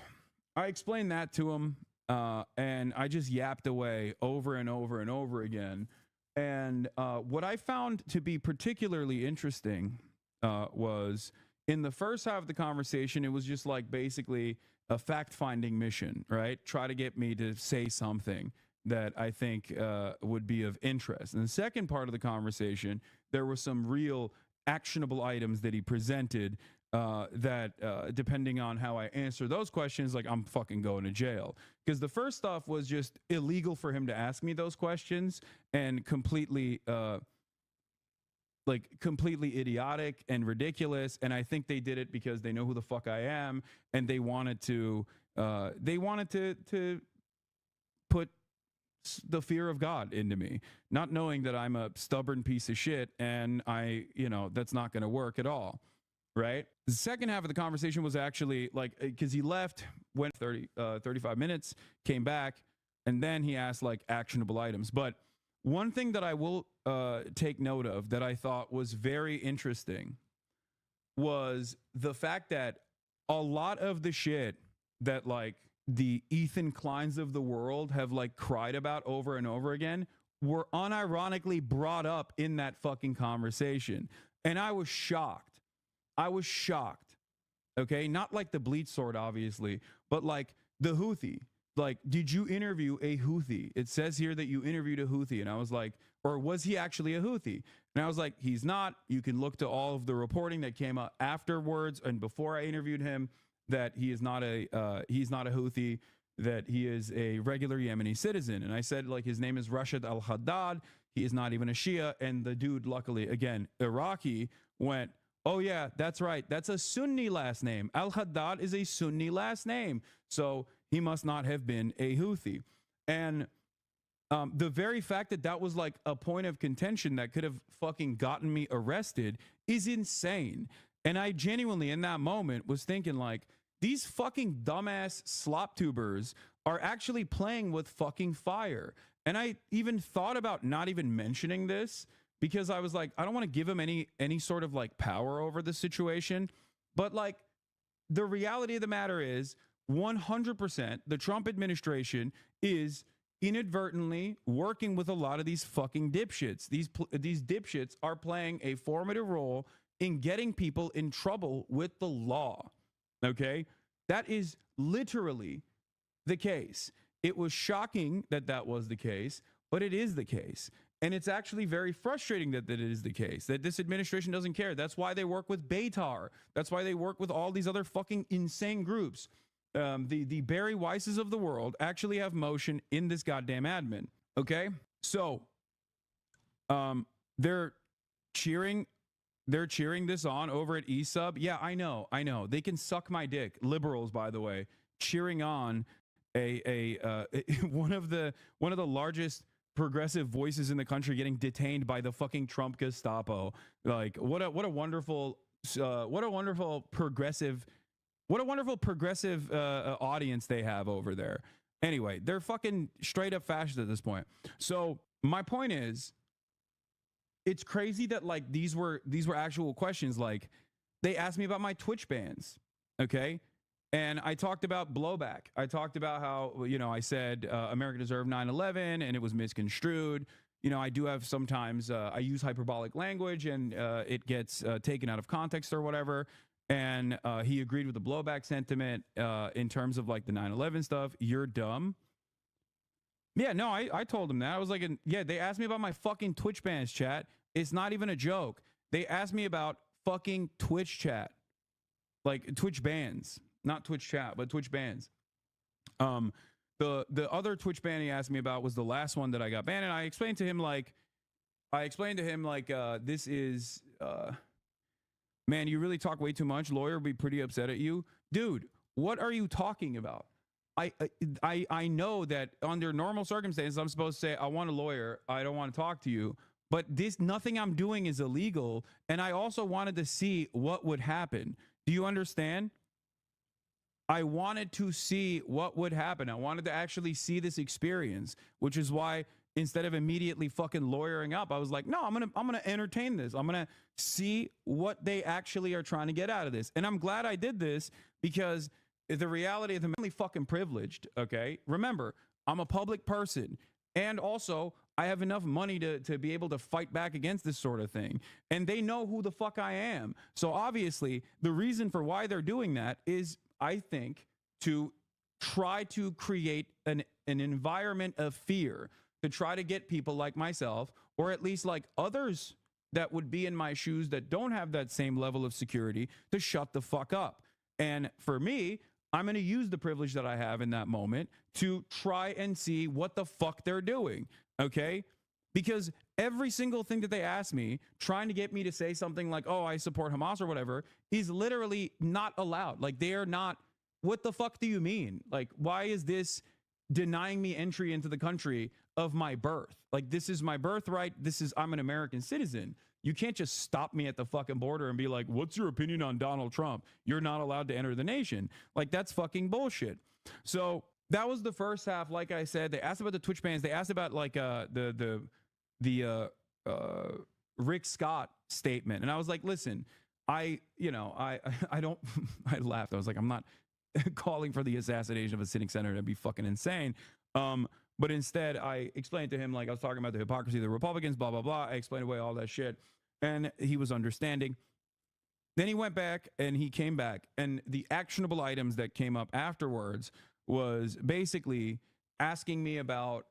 I explained that to him, and I just yapped away over and over and over again. And what I found to be particularly interesting was in the first half of the conversation, it was just like basically a fact-finding mission, right? Try to get me to say something that I think would be of interest. In the second part of the conversation, there were some real actionable items that he presented that depending on how I answer those questions, like I'm fucking going to jail. Because the first stuff was just illegal for him to ask me those questions and completely idiotic and ridiculous. And I think they did it because they know who the fuck I am and they wanted to put the fear of God into me, not knowing that I'm a stubborn piece of shit and that's not going to work at all. Right. The second half of the conversation was actually like, because he left, went 35 minutes, came back, and then he asked like actionable items. But one thing that I will take note of that I thought was very interesting was the fact that a lot of the shit that like the Ethan Kleins of the world have like cried about over and over again were unironically brought up in that fucking conversation. And I was shocked. Okay. Not like the bleach sword, obviously, but like the Houthi. Like, did you interview a Houthi? It says here that you interviewed a Houthi. And I was like, or was he actually a Houthi? And I was like, he's not. You can look to all of the reporting that came out afterwards and before I interviewed him that he is not a Houthi, that he is a regular Yemeni citizen. And I said, like, his name is Rashid al-Haddad. He is not even a Shia. And the dude, luckily, again, Iraqi, went, oh, yeah, that's right. That's a Sunni last name. Al-Haddad is a Sunni last name. So he must not have been a Houthi. And the very fact that that was like a point of contention that could have fucking gotten me arrested is insane. And I genuinely, in that moment, was thinking like, these fucking dumbass slop tubers are actually playing with fucking fire. And I even thought about not even mentioning this because I was like, I don't want to give him any sort of like power over the situation. But like the reality of the matter is 100% the Trump administration is inadvertently working with a lot of these fucking dipshits. These dipshits are playing a formative role in getting people in trouble with the law. Okay? That is literally the case. It was shocking that that was the case, but it is the case. And it's actually very frustrating that it is the case, that this administration doesn't care. That's why they work with Beitar. That's why they work with all these other fucking insane groups. the Barry Weisses of the world actually have motion in this goddamn admin. Okay, so they're cheering this on over at eSub. Yeah, I know. They can suck my dick. Liberals, by the way, cheering on one of the largest progressive voices in the country getting detained by the fucking Trump Gestapo. Like, what a wonderful progressive audience they have over there. Anyway, they're fucking straight up fascist at this point. So my point is, it's crazy that like these were actual questions. Like, they asked me about my Twitch bans, okay? And I talked about blowback. I talked about how, you know, I said America deserved 9/11 and it was misconstrued. You know, I do have sometimes I use hyperbolic language and it gets taken out of context or whatever. And he agreed with the blowback sentiment in terms of like the 9/11 stuff. You're dumb. Yeah, no, I told him that. I was like, yeah, they asked me about my fucking Twitch bans, chat. It's not even a joke. They asked me about fucking Twitch chat. Like Twitch bans. Not Twitch chat, but Twitch bans. The other Twitch ban he asked me about was the last one that I got banned. And I explained to him like, this is, man, you really talk way too much. Lawyer will be pretty upset at you. Dude, what are you talking about? I know that under normal circumstances, I'm supposed to say, I want a lawyer. I don't want to talk to you. But nothing I'm doing is illegal. And I also wanted to see what would happen. Do you understand? I wanted to see what would happen. I wanted to actually see this experience, which is why instead of immediately fucking lawyering up, I was like, no, I'm gonna entertain this. I'm gonna see what they actually are trying to get out of this. And I'm glad I did this because the reality of the mentally fucking privileged, okay? Remember, I'm a public person. And also, I have enough money to be able to fight back against this sort of thing. And they know who the fuck I am. So obviously, the reason for why they're doing that is, I think, to try to create an environment of fear, to try to get people like myself, or at least like others that would be in my shoes that don't have that same level of security, to shut the fuck up. And for me, I'm going to use the privilege that I have in that moment to try and see what the fuck they're doing, okay? Because every single thing that they ask me, trying to get me to say something like, oh, I support Hamas or whatever, is literally not allowed. Like, they are not, what the fuck do you mean? Like, why is this denying me entry into the country of my birth? Like, this is my birthright. I'm an American citizen. You can't just stop me at the fucking border and be like, what's your opinion on Donald Trump? You're not allowed to enter the nation. Like, that's fucking bullshit. So that was the first half. Like I said, they asked about the Twitch bans. They asked about like the Rick Scott statement. And I was like, listen, I don't, I laughed. I was like, I'm not calling for the assassination of a sitting senator. That'd be fucking insane. But instead I explained to him, like, I was talking about the hypocrisy of the Republicans, blah, blah, blah. I explained away all that shit and he was understanding. Then he went back and he came back, and the actionable items that came up afterwards was basically asking me about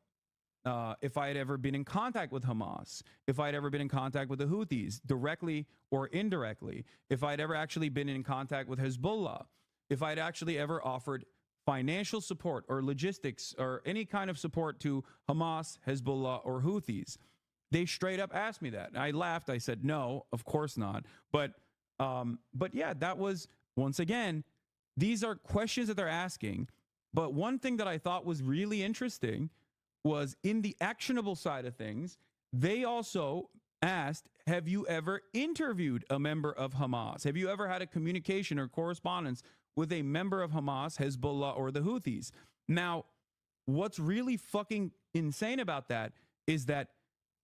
if I had ever been in contact with Hamas, if I had ever been in contact with the Houthis, directly or indirectly, if I had ever actually been in contact with Hezbollah, if I'd actually ever offered financial support or logistics or any kind of support to Hamas, Hezbollah, or Houthis. They straight up asked me that. I laughed. I said, no, of course not. But yeah, that was, once again, these are questions that they're asking. But one thing that I thought was really interesting was, in the actionable side of things, they also asked, have you ever interviewed a member of Hamas? Have you ever had a communication or correspondence with a member of Hamas, Hezbollah, or the Houthis? Now, what's really fucking insane about that is that,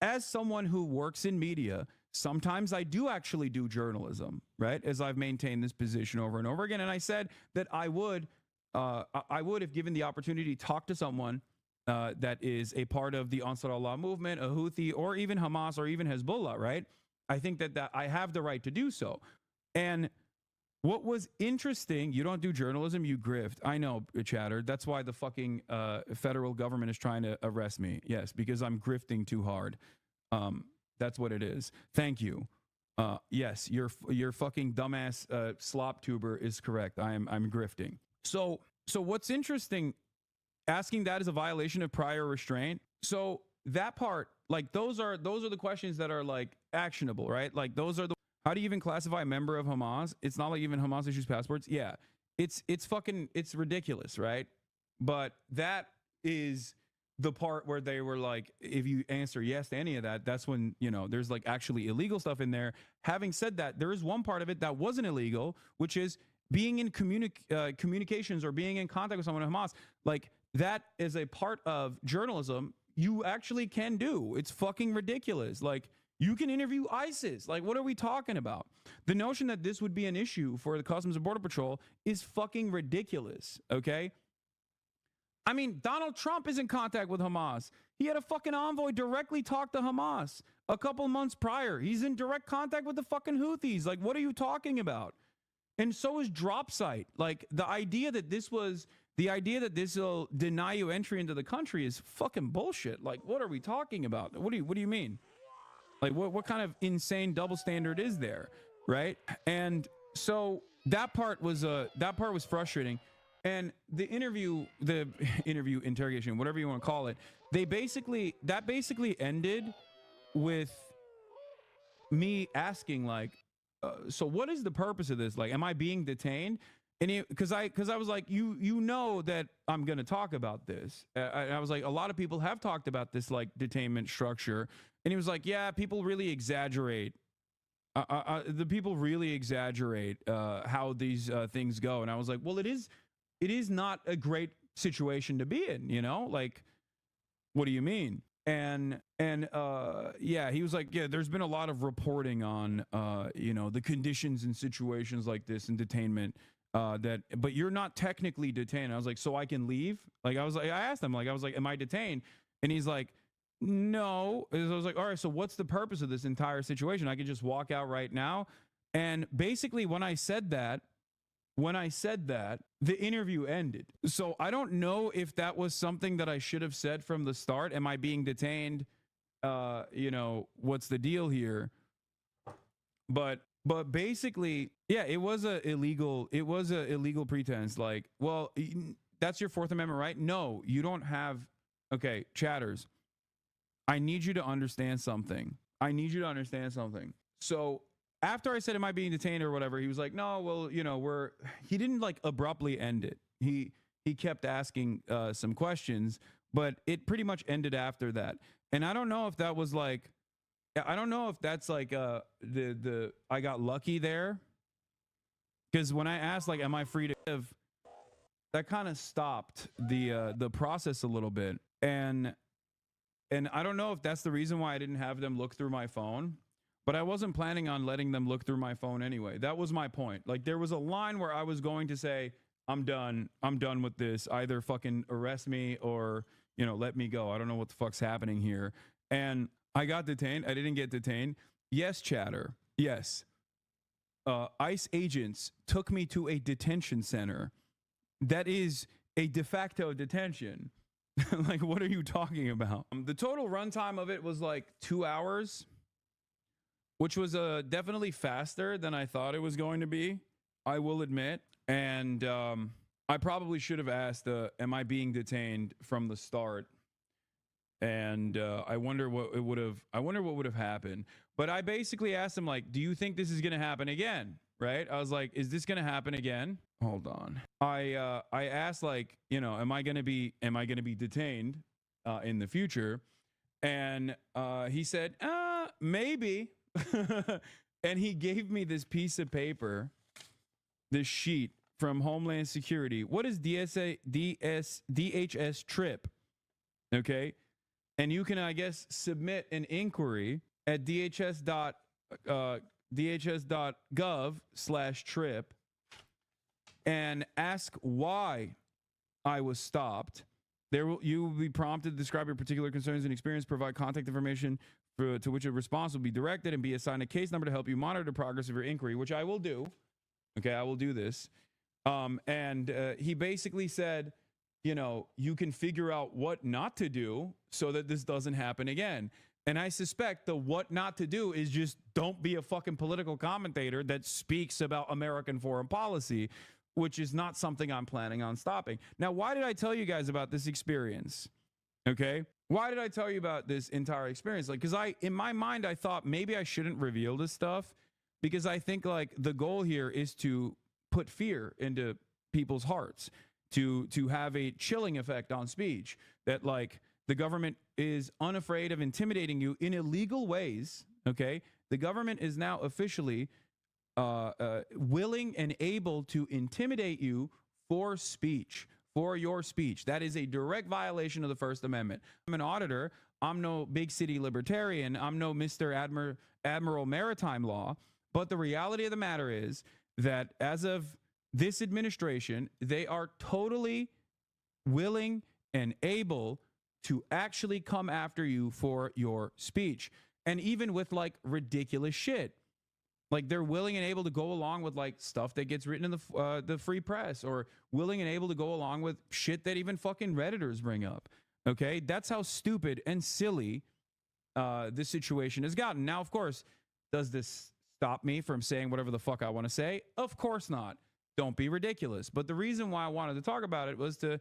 as someone who works in media, sometimes I do actually do journalism, right? As I've maintained this position over and over again. And I said that I would, if given the opportunity, talk to someone that is a part of the Ansar Allah movement, a Houthi, or even Hamas, or even Hezbollah, right? I think that I have the right to do so. And what was interesting, you don't do journalism, you grift. I know, chatter. That's why the fucking federal government is trying to arrest me. Yes, because I'm grifting too hard. That's what it is. Thank you. Yes, your fucking dumbass slop tuber is correct. I'm grifting. So So what's interesting, asking that is a violation of prior restraint. So that part, like those are the questions that are like actionable, right? Like those are the, how do you even classify a member of Hamas? It's not like even Hamas issues passports. Yeah. It's fucking, it's ridiculous, right? But that is the part where they were like, if you answer yes to any of that, that's when, you know, there's like actually illegal stuff in there. Having said that, there is one part of it that wasn't illegal, which is being in communications or being in contact with someone in Hamas. Like that is a part of journalism you actually can do. It's fucking ridiculous. Like you can interview ISIS. Like what are we talking about? The notion that this would be an issue for the Customs and Border Patrol is fucking ridiculous. Okay. I mean, Donald Trump is in contact with Hamas. He had a fucking envoy directly talk to Hamas a couple months prior. He's in direct contact with the fucking Houthis. Like, what are you talking about? And so is Dropsite. Like, the idea that this will deny you entry into the country is fucking bullshit. Like, what are we talking about? What do you mean? Like, what kind of insane double standard is there, right? And so that part was frustrating. And the interview interrogation, whatever you want to call it, that basically ended with me asking like, so what is the purpose of this? Like, am I being detained? And because I was like, you know that I'm going to talk about this. I was like, a lot of people have talked about this like detainment structure. And he was like, yeah, people really exaggerate. The people really exaggerate how these things go. And I was like, well, it is not a great situation to be in, you know? Like, what do you mean? And yeah, he was like, yeah, there's been a lot of reporting on, you know, the conditions and situations like this in detainment, but you're not technically detained. I was like, so I can leave? Like, I asked him, like, I was like, am I detained? And he's like, no. And I was like, all right, so what's the purpose of this entire situation? I could just walk out right now. And basically when I said that, the interview ended. So I don't know if that was something that I should have said from the start. Am I being detained? You know, what's the deal here? But basically, yeah, it was a illegal pretense. Like, well, that's your Fourth Amendment right? No, you don't have. Okay, chatters, I need you to understand something. So after I said, am I being detained or whatever, he was like, no, well, you know, he didn't like abruptly end it. He kept asking some questions, but it pretty much ended after that. And I don't know if that was like, I don't know if that's like I got lucky there. Because when I asked, like, am I free to live, that kind of stopped the process a little bit. And I don't know if that's the reason why I didn't have them look through my phone. But I wasn't planning on letting them look through my phone anyway. That was my point. Like, there was a line where I was going to say, I'm done with this. Either fucking arrest me or, you know, let me go. I don't know what the fuck's happening here. And I got detained. I didn't get detained. Yes, chatter. Yes. ICE agents took me to a detention center. That is a de facto detention. Like, what are you talking about? The total runtime of it was like 2 hours. Which was definitely faster than I thought it was going to be, I will admit. And I probably should have asked, am I being detained from the start? And I wonder what would have happened. But I basically asked him, like, do you think this is going to happen again? Right? I was like, is this going to happen again? Hold on. I asked, like, you know, am I going to be detained in the future? And he said, maybe. And he gave me this piece of paper, this sheet from Homeland Security. What is DHS trip? Okay. And you can, I guess, submit an inquiry at dhs.gov/trip and ask why I was stopped. You will be prompted to describe your particular concerns and experience, provide contact information to which a response will be directed, and be assigned a case number to help you monitor the progress of your inquiry, which I will do. Okay, I will do this. And he basically said, you know, you can figure out what not to do so that this doesn't happen again. And I suspect the what not to do is just don't be a fucking political commentator that speaks about American foreign policy. which is not something I'm planning on stopping. Now, why did I tell you guys about this experience? Okay. Why did I tell you about this entire experience? Like, because in my mind, I thought maybe I shouldn't reveal this stuff because I think like the goal here is to put fear into people's hearts, to have a chilling effect on speech, that like the government is unafraid of intimidating you in illegal ways. Okay. The government is now officially willing and able to intimidate you for speech, for your speech. That is a direct violation of the First Amendment. I'm an auditor. I'm no big city libertarian. I'm no Mr. Admiral Maritime Law. But the reality of the matter is that as of this administration, they are totally willing and able to actually come after you for your speech. And even with like ridiculous shit. Like they're willing and able to go along with like stuff that gets written in the free press, or willing and able to go along with shit that even fucking Redditors bring up. Okay, that's how stupid and silly this situation has gotten. Now, of course, does this stop me from saying whatever the fuck I want to say? Of course not. Don't be ridiculous. But the reason why I wanted to talk about it was to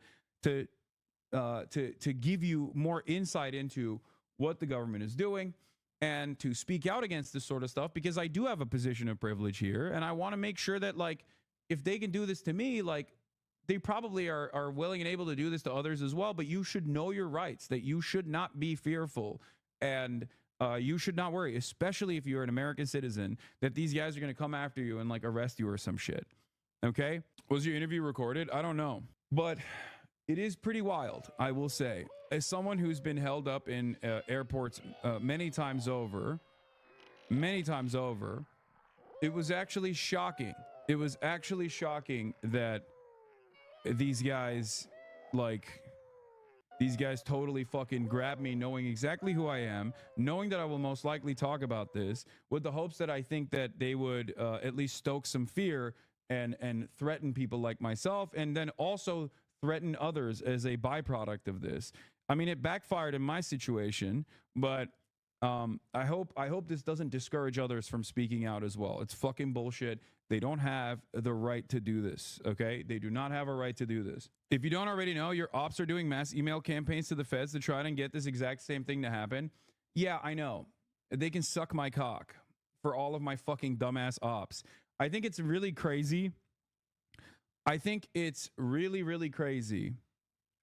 give you more insight into what the government is doing, and to speak out against this sort of stuff, because I do have a position of privilege here, and I want to make sure that like if they can do this to me, like they probably are willing and able to do this to others as well. But you should know your rights, that you should not be fearful, and you should not worry, especially if you're an American citizen, that these guys are going to come after you and like arrest you or some shit. Okay, was your interview recorded? I don't know, but it is pretty wild, I will say. As someone who's been held up in airports many times over, it was actually shocking. It was actually shocking that these guys totally fucking grabbed me, knowing exactly who I am, knowing that I will most likely talk about this, with the hopes that I think that they would at least stoke some fear and threaten people like myself, and then also threaten others as a byproduct of this. I mean, it backfired in my situation, but I hope this doesn't discourage others from speaking out as well. It's fucking bullshit. They don't have the right to do this, okay? They do not have a right to do this. If you don't already know, your ops are doing mass email campaigns to the feds to try and get this exact same thing to happen. Yeah, I know. They can suck my cock for all of my fucking dumbass ops. I think it's really crazy. I think it's really, really crazy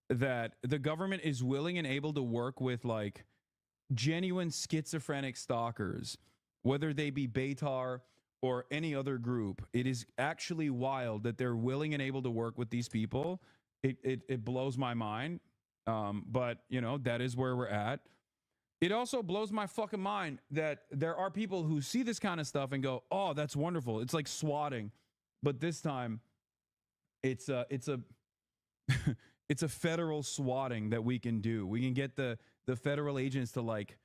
that the government is willing and able to work with like genuine schizophrenic stalkers, whether they be Beitar or any other group. It is actually wild that they're willing and able to work with these people. It blows my mind. But you know, that is where we're at. It also blows my fucking mind that there are people who see this kind of stuff and go, "Oh, that's wonderful." It's like swatting, but this time it's a it's a federal swatting that we can do. We can get the federal agents to like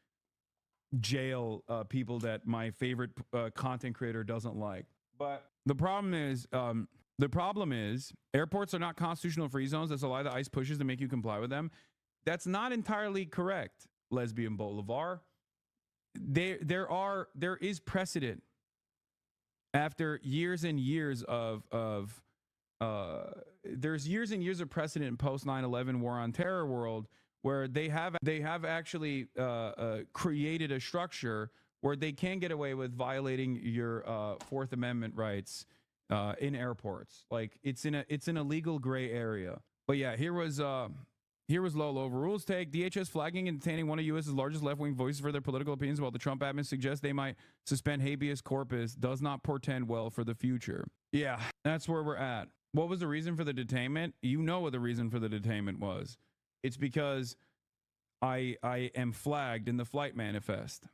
jail people that my favorite content creator doesn't like. But the problem is airports are not constitutional free zones. That's a lie that ICE pushes to make you comply with them. That's not entirely correct, Lesbian Bolivar. There is precedent after years and years of there's years and years of precedent in post 9/11 war on terror world where they have actually created a structure where they can get away with violating your Fourth Amendment rights in airports. Like it's in a legal gray area. But yeah, here was Lolo overrules take. DHS flagging and detaining one of U.S.'s largest left-wing voices for their political opinions, while the Trump admin suggests they might suspend habeas corpus, does not portend well for the future. Yeah, that's where we're at. What was the reason for the detainment? You know what the reason for the detainment was. It's because I am flagged in the flight manifest.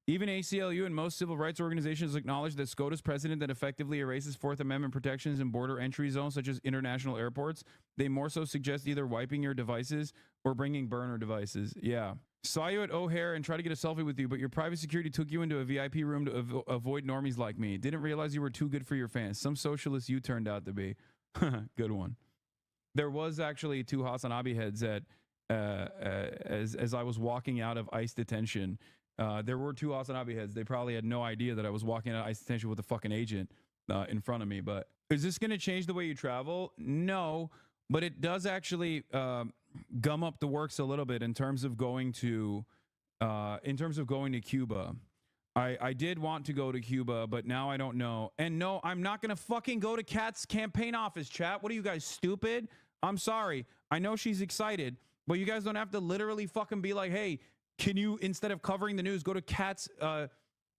Even ACLU and most civil rights organizations acknowledge that SCOTUS precedent that effectively erases Fourth Amendment protections in border entry zones such as international airports. They more so suggest either wiping your devices or bringing burner devices. Yeah. Saw you at O'Hare and tried to get a selfie with you, but your private security took you into a VIP room to avoid normies like me. Didn't realize you were too good for your fans. Some socialist you turned out to be. Good one. There was actually two Hasanabi heads at as I was walking out of ICE detention. There were two Hasanabi heads. They probably had no idea that I was walking out of ICE detention with a fucking agent. in front of me. But is this going to change the way you travel? No, but it does actually gum up the works a little bit in terms of going to Cuba. I did want to go to Cuba, but now I don't know. And no, I'm not going to fucking go to Kat's campaign office, chat. What are you guys, stupid? I'm sorry. I know she's excited, but you guys don't have to literally fucking be like, hey, can you, instead of covering the news, go to Kat's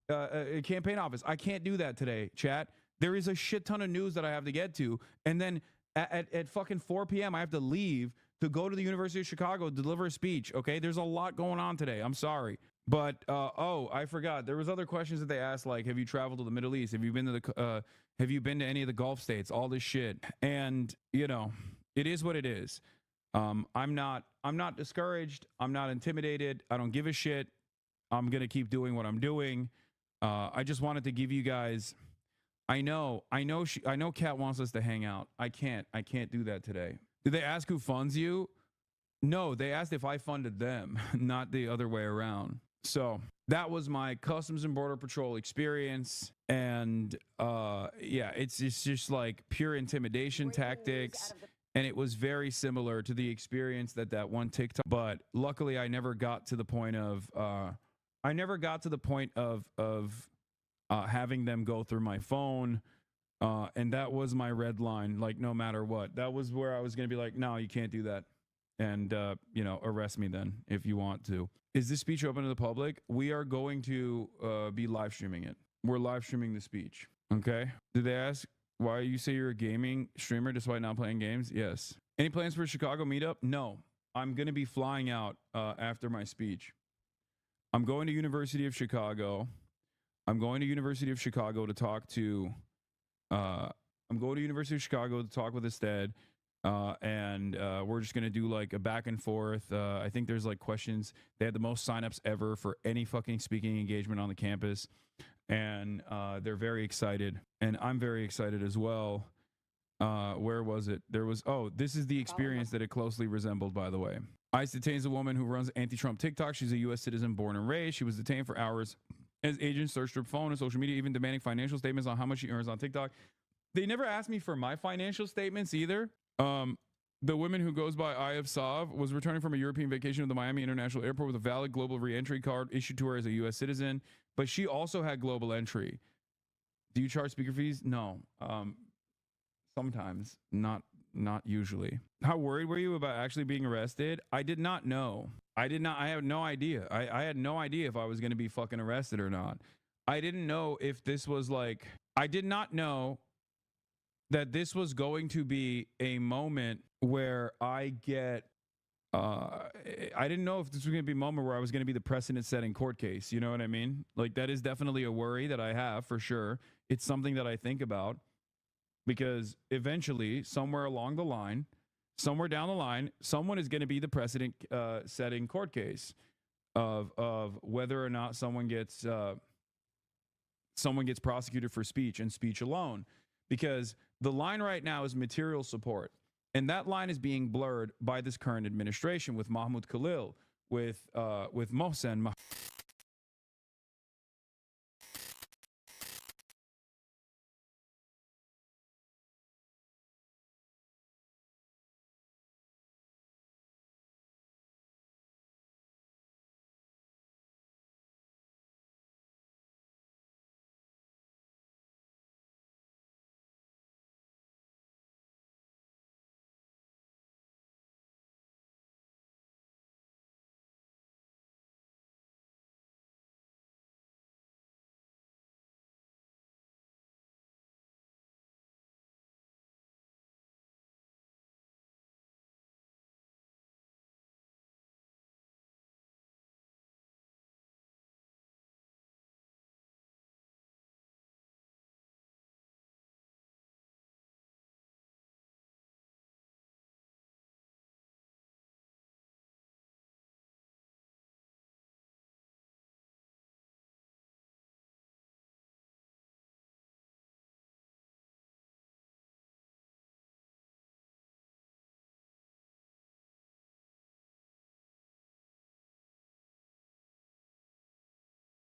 campaign office? I can't do that today, chat. There is a shit ton of news that I have to get to. And then at fucking 4 p.m., I have to leave to go to the University of Chicago, deliver a speech. Okay, there's a lot going on today. I'm sorry. But oh, I forgot. There was other questions that they asked, like, have you traveled to the Middle East? Have you been to the have you been to any of the Gulf states? All this shit. And you know, it is what it is. I'm not discouraged. I'm not intimidated. I don't give a shit. I'm gonna keep doing what I'm doing. I just wanted to give you guys. I know Kat wants us to hang out. I can't do that today. Did they ask who funds you? No, they asked if I funded them, not the other way around. So that was my Customs and Border Patrol experience. And yeah, it's just like pure intimidation tactics. And it was very similar to the experience that one TikTok. But luckily, I never got to the point of having them go through my phone. And that was my red line. Like, no matter what, that was where I was going to be like, no, you can't do that. And, you know, arrest me then if you want to. Is this speech open to the public? We are going to be live streaming it. We're live streaming the speech. Okay. Did they ask why you say you're a gaming streamer despite not playing games? Yes. Any plans for a Chicago meetup? No. I'm going to be flying out after my speech. I'm going to University of Chicago. I'm going to University of Chicago to talk to University of Chicago to talk with Ested. And we're just going to do like a back and forth. I think there's like questions. They had the most signups ever for any fucking speaking engagement on the campus. And they're very excited. And I'm very excited as well. Where was it? There was, oh, this is the experience that it closely resembled, by the way. ICE detains a woman who runs anti-Trump TikTok. She's a U.S. citizen born and raised. She was detained for hours as agents searched her phone and social media, even demanding financial statements on how much she earns on TikTok. They never asked me for my financial statements either. The woman who goes by Eye of Sav was returning from a European vacation to the Miami International Airport with a valid global re-entry card issued to her as a U.S. citizen, but she also had global entry. Do you charge speaker fees? No. Sometimes, not usually. How worried were you about actually being arrested? I did not know. I had no idea. I had no idea if I was going to be fucking arrested or not. I didn't know if this was like, I did not know that this was going to be a moment where I get, I didn't know if this was going to be a moment where I was going to be the precedent-setting court case. You know what I mean? Like, that is definitely a worry that I have for sure. It's something that I think about because eventually, somewhere along the line, somewhere down the line, someone is going to be the precedent-setting court case of whether or not someone gets prosecuted for speech and speech alone. Because the line right now is material support. And that line is being blurred by this current administration with Mahmoud Khalil, with Mohsen.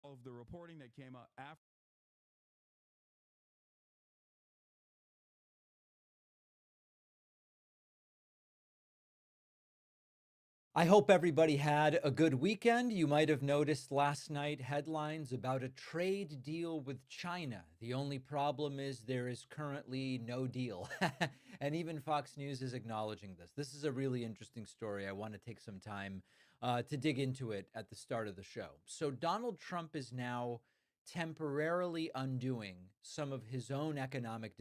Of the reporting that came out after I hope everybody had a good weekend. You might have noticed last night headlines about a trade deal with China. The only problem is there is currently no deal. And even Fox News is acknowledging this. This is a really interesting story. I want to take some time to dig into it at the start of the show. So Donald Trump is now temporarily undoing some of his own economic